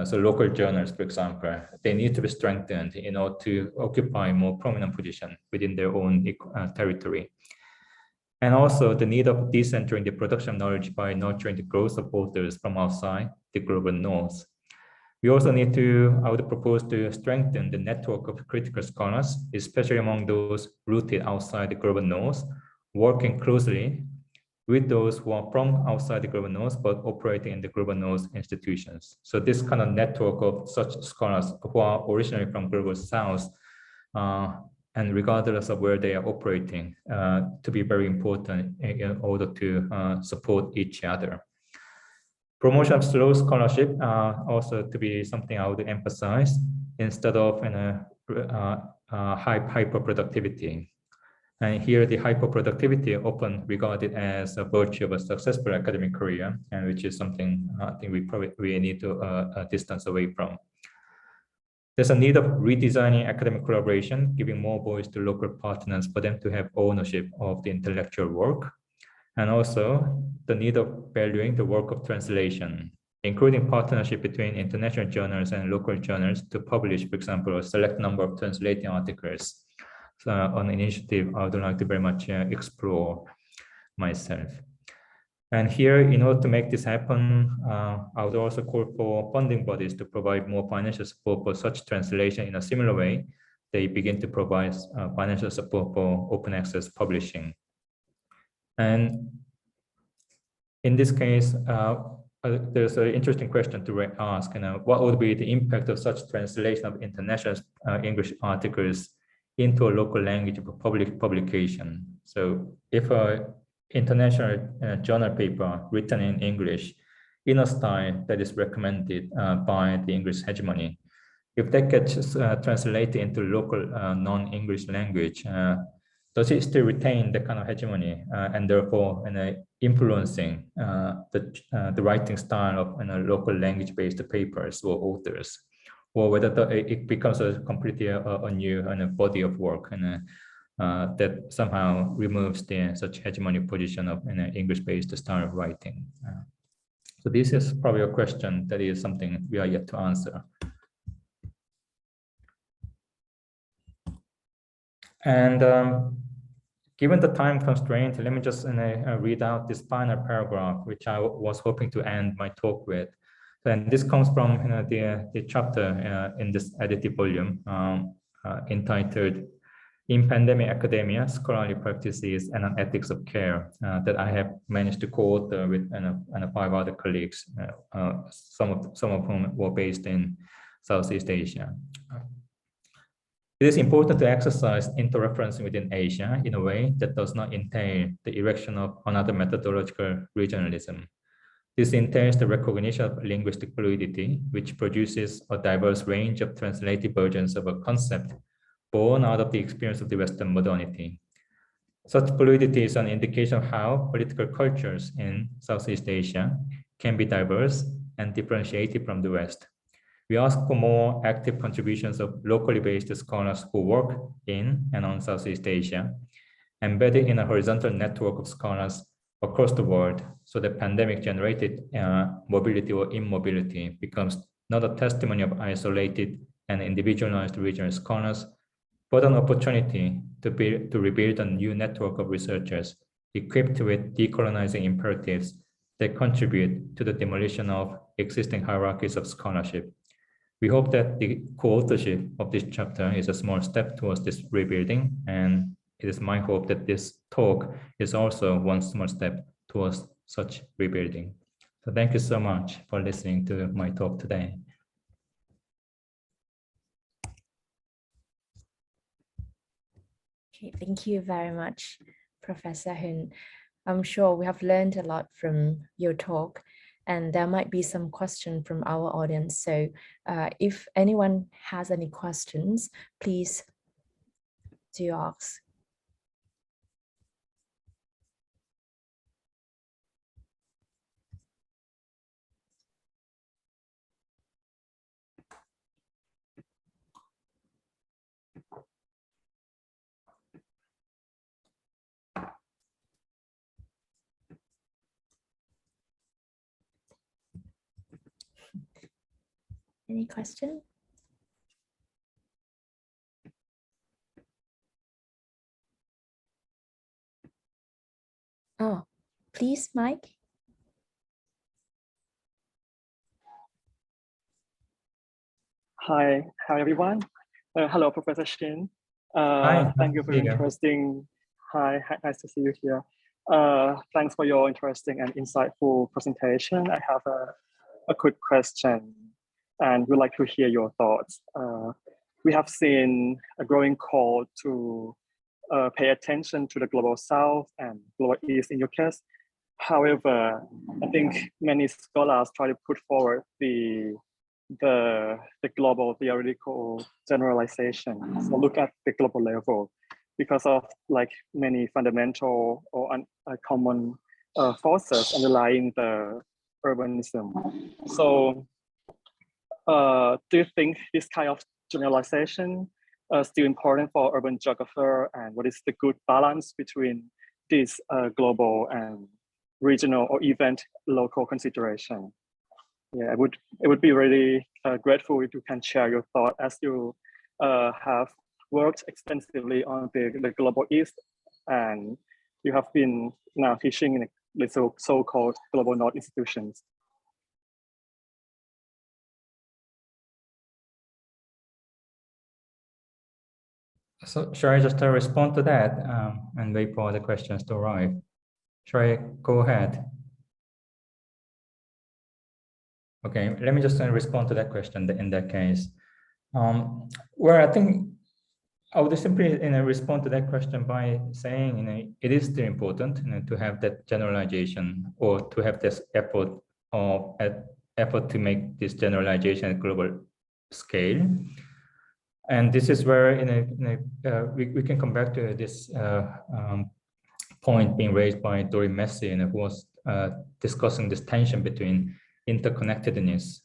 so local journals, for example, they need to be strengthened in order to occupy more prominent position within their own territory. And also the need of decentering the production of knowledge by nurturing the growth of authors from outside the global north. We also need to, I would propose to strengthen the network of critical scholars, especially among those rooted outside the global north, working closely with those who are from outside the global north, but operating in the global north institutions. So this kind of network of such scholars who are originally from global south, and regardless of where they are operating, to be very important in order to support each other. Promotion of slow scholarship also to be something I would emphasize instead of hyper productivity. And here the hyper-productivity often regarded as a virtue of a successful academic career, and which is something I think we need to distance away from. There's a need of redesigning academic collaboration, giving more voice to local partners for them to have ownership of the intellectual work. And also the need of valuing the work of translation, including partnership between international journals and local journals to publish, for example, a select number of translating articles. On initiative I would like to very much explore myself. And here, in order to make this happen, I would also call for funding bodies to provide more financial support for such translation in a similar way. They begin to provide financial support for open access publishing. And in this case, there's an interesting question to ask, what would be the impact of such translation of international English articles into a local language of public publication? So if an international journal paper written in English in a style that is recommended by the English hegemony, if that gets translated into local non-English language, does it still retain the kind of hegemony and therefore influencing the writing style of local language-based papers or authors? Or whether it becomes a completely a new body of work that somehow removes the such hegemony position of an English-based style of writing. So this is probably a question that is something we are yet to answer. And given the time constraint, let me just read out this final paragraph, which I was hoping to end my talk with. And this comes from the chapter in this edited volume entitled "In Pandemic Academia, Scholarly Practices and an Ethics of Care," that I have managed to co-author with 5 other colleagues, some of whom were based in Southeast Asia. It is important to exercise interreferencing within Asia in a way that does not entail the erection of another methodological regionalism. This entails the recognition of linguistic fluidity, which produces a diverse range of translated versions of a concept born out of the experience of the Western modernity. Such fluidity is an indication of how political cultures in Southeast Asia can be diverse and differentiated from the West. We ask for more active contributions of locally based scholars who work in and on Southeast Asia, embedded in a horizontal network of scholars across the world, so the pandemic-generated mobility or immobility becomes not a testimony of isolated and individualized regional scholars, but an opportunity to rebuild a new network of researchers equipped with decolonizing imperatives that contribute to the demolition of existing hierarchies of scholarship. We hope that the co-authorship of this chapter is a small step towards this rebuilding, and it is my hope that this talk is also one small step towards such rebuilding. So thank you so much for listening to my talk today. Okay, thank you very much, Professor Hyun. I'm sure we have learned a lot from your talk, and there might be some questions from our audience. So if anyone has any questions, please do ask. Any question? Oh, please, Mike. Hi everyone. Hello, Professor Shin. Hi, Thank you for your nice to see you. interesting. Nice to see you here. Thanks for your interesting and insightful presentation. I have a quick question, and we'd like to hear your thoughts. We have seen a growing call to pay attention to the global South and global East in your case. However, I think many scholars try to put forward the global theoretical generalization. So look at the global level because of like many fundamental or common forces underlying the urbanism. So do you think this kind of generalization is still important for urban geographer, and what is the good balance between this global and regional or even local consideration? Yeah, it would be really grateful if you can share your thought as you have worked extensively on the global East, and you have been now teaching in the so-called global North institutions. So shall I just respond to that and wait for the questions to arrive? Shall I go ahead? Okay, let me just respond to that question in that case. Where I think I would simply respond to that question by saying it is still important to have that generalization, or to have this effort to make this generalization at global scale. And this is where we can come back to this point being raised by Dori Messi, who was discussing this tension between interconnectedness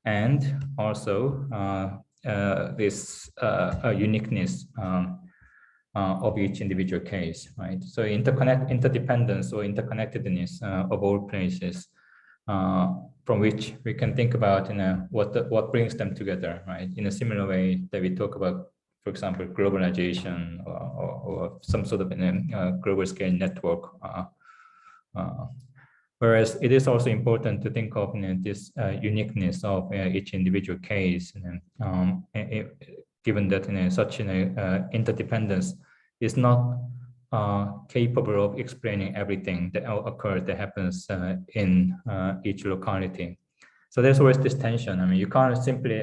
and also this uniqueness of each individual case, right? So interdependence or interconnectedness of all places, from which we can think about what brings them together, right? In a similar way that we talk about, for example, globalization or some sort of global scale network. Whereas it is also important to think of this uniqueness of each individual case, given that such interdependence is not capable of explaining everything that occurs, that happens in each locality. So there's always this tension. I mean, you can't simply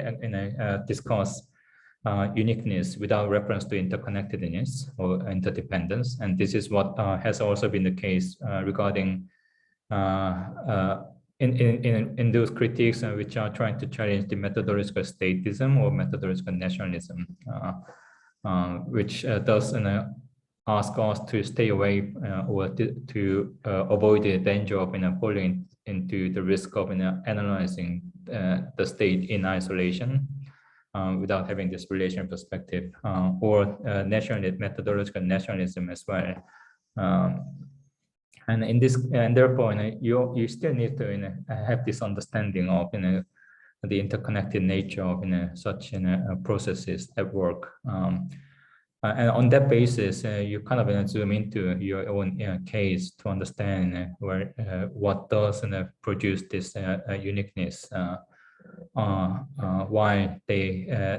discuss uniqueness without reference to interconnectedness or interdependence, and this is what has also been the case regarding in those critiques which are trying to challenge the methodological statism or methodological nationalism, which does ask us to stay away or to avoid the danger of falling into the risk of analyzing the state in isolation without having this relational perspective, or methodological nationalism as well. And in this, and therefore, you still need to have this understanding of the interconnected nature of such processes at work. And on that basis, you kind of zoom into your own case to understand what does produce this uniqueness, why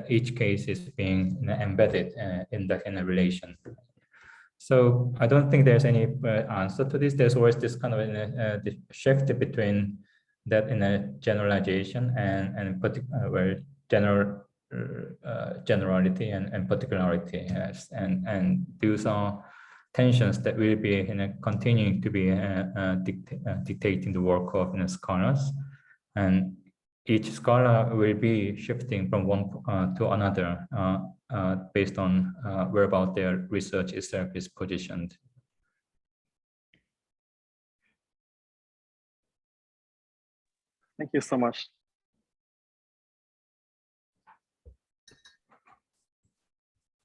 each case is being embedded in that relation. So I don't think there's any answer to this. There's always this kind of the shift between that generalization and particular generality and particularity, yes. And those are tensions that will be continuing to be dictating the work of scholars, and each scholar will be shifting from one to another based on whereabout their research itself is positioned. Thank you so much.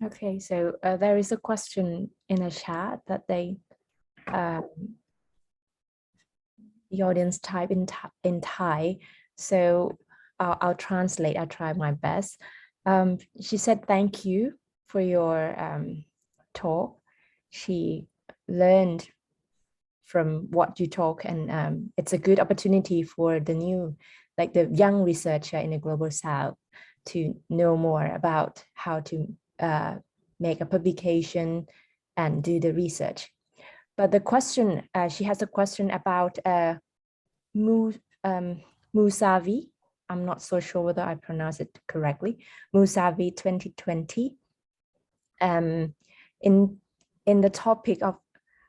Okay, so there is a question in the chat that the audience type in Thai. So I'll translate. I'll try my best. She said thank you for your talk. She learned from what you talk, and it's a good opportunity for the new, like the young researcher in the Global South to know more about how to make a publication and do the research. But the question, she has a question about Musavi. I'm not so sure whether I pronounce it correctly. Musavi 2020. In the topic of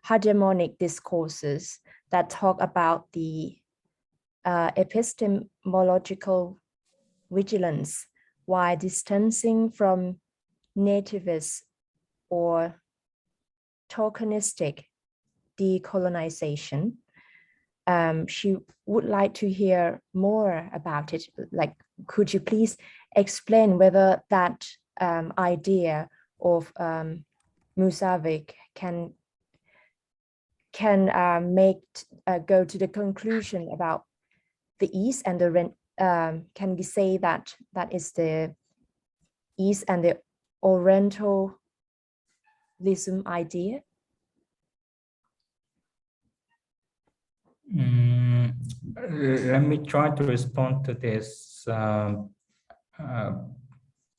hegemonic discourses that talk about the epistemological vigilance while distancing from nativist or tokenistic decolonization. She would like to hear more about it. Like, could you please explain whether that idea of Musavi can go to the conclusion about the East and the can we say that that is the East and the Orientalism idea? Let me try to respond to this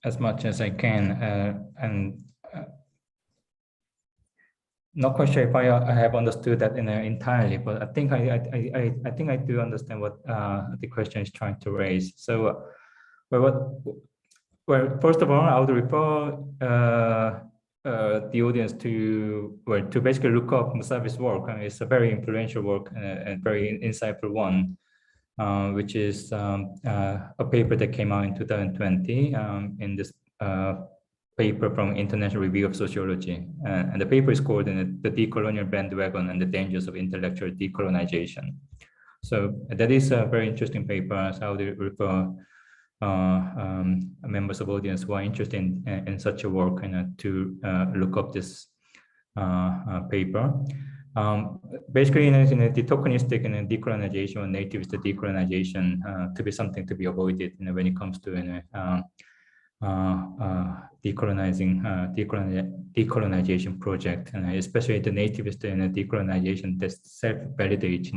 as much as I can, and not quite sure if I have understood that entirely, but I think I think I do understand what the question is trying to raise. So, well, first of all, I would refer the audience to basically look up Musavi's work. I mean, it's a very influential work and very insightful one, which is a paper that came out in 2020 in this paper from International Review of Sociology. And the paper is called The Decolonial Bandwagon and the Dangers of Intellectual Decolonization. So that is a very interesting paper. So I would refer members of the audience who are interested in such a work to look up this paper. Basically, the tokenistic and decolonization or nativist decolonization to be something to be avoided when it comes to decolonization project, and especially the nativist decolonization that self-validates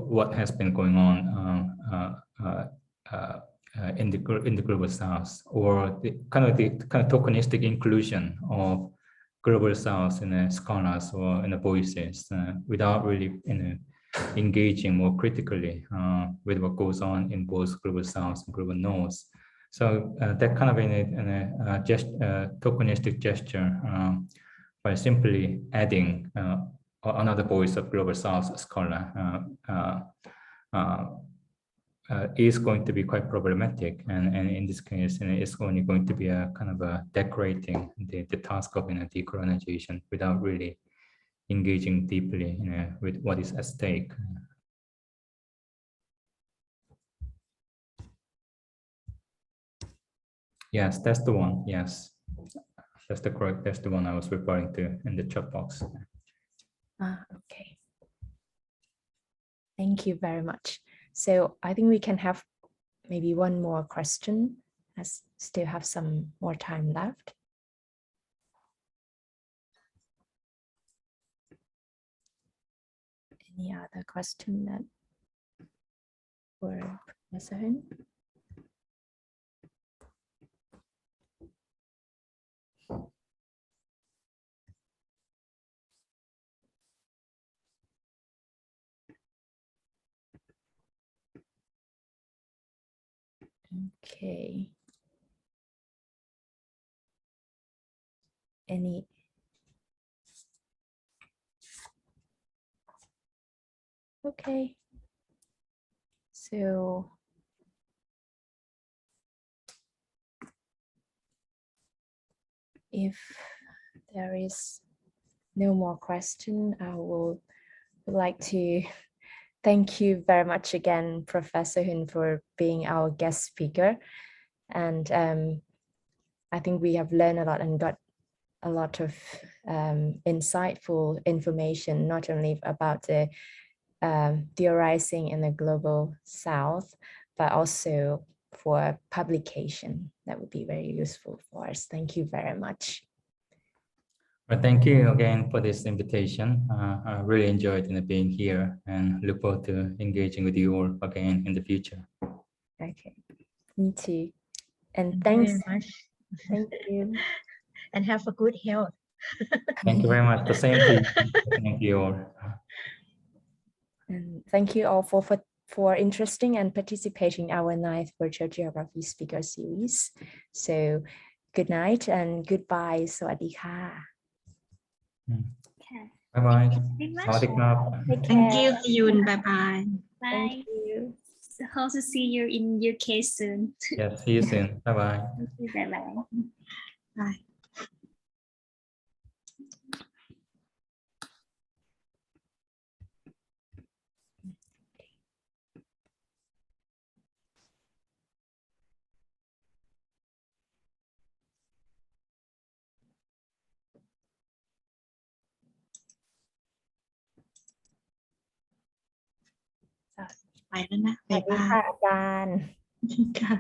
what has been going on in the global South, or the kind of tokenistic inclusion of global South scholars or voices without really engaging more critically with what goes on in both global South and global North. So that kind of tokenistic gesture by simply adding another voice of global South scholar is going to be quite problematic, and in this case, it's only going to be a kind of a decorating the task of decolonization without really engaging deeply with what is at stake. Yes, that's the one. Yes, that's the correct. That's the one I was referring to in the chat box. Okay. Thank you very much. So I think we can have maybe one more question, as still have some more time left. Any other question that for Professor Hyun? Okay. Any? Okay. So if there is no more question, I would like to thank you very much again, Professor Hyun, for being our guest speaker. And I think we have learned a lot and got a lot of insightful information, not only about the theorizing in the global south, but also for publication. That would be very useful for us. Thank you very much. Well, thank you again for this invitation. I really enjoyed being here and look forward to engaging with you all again in the future. Okay, me too. And Thank you thanks. very much. Thank you. And have a good health. Thank you very much. The same to you. Thank you all. And thank you all for interesting and participating in our 9th virtual geography speaker series. So good night and goodbye. สวัสดีค่ะ Bye bye. very much. สวัสดีครับ Take Thank care. you, Hyun. Bye bye. Bye. Thank you. Hope to see you in UK soon. Yes, see you soon. Bye bye. Bye bye. Bye. Bye แล้วนะ สวัสดี บ๊ายบาย ค่ะอาจารย์ ค่ะ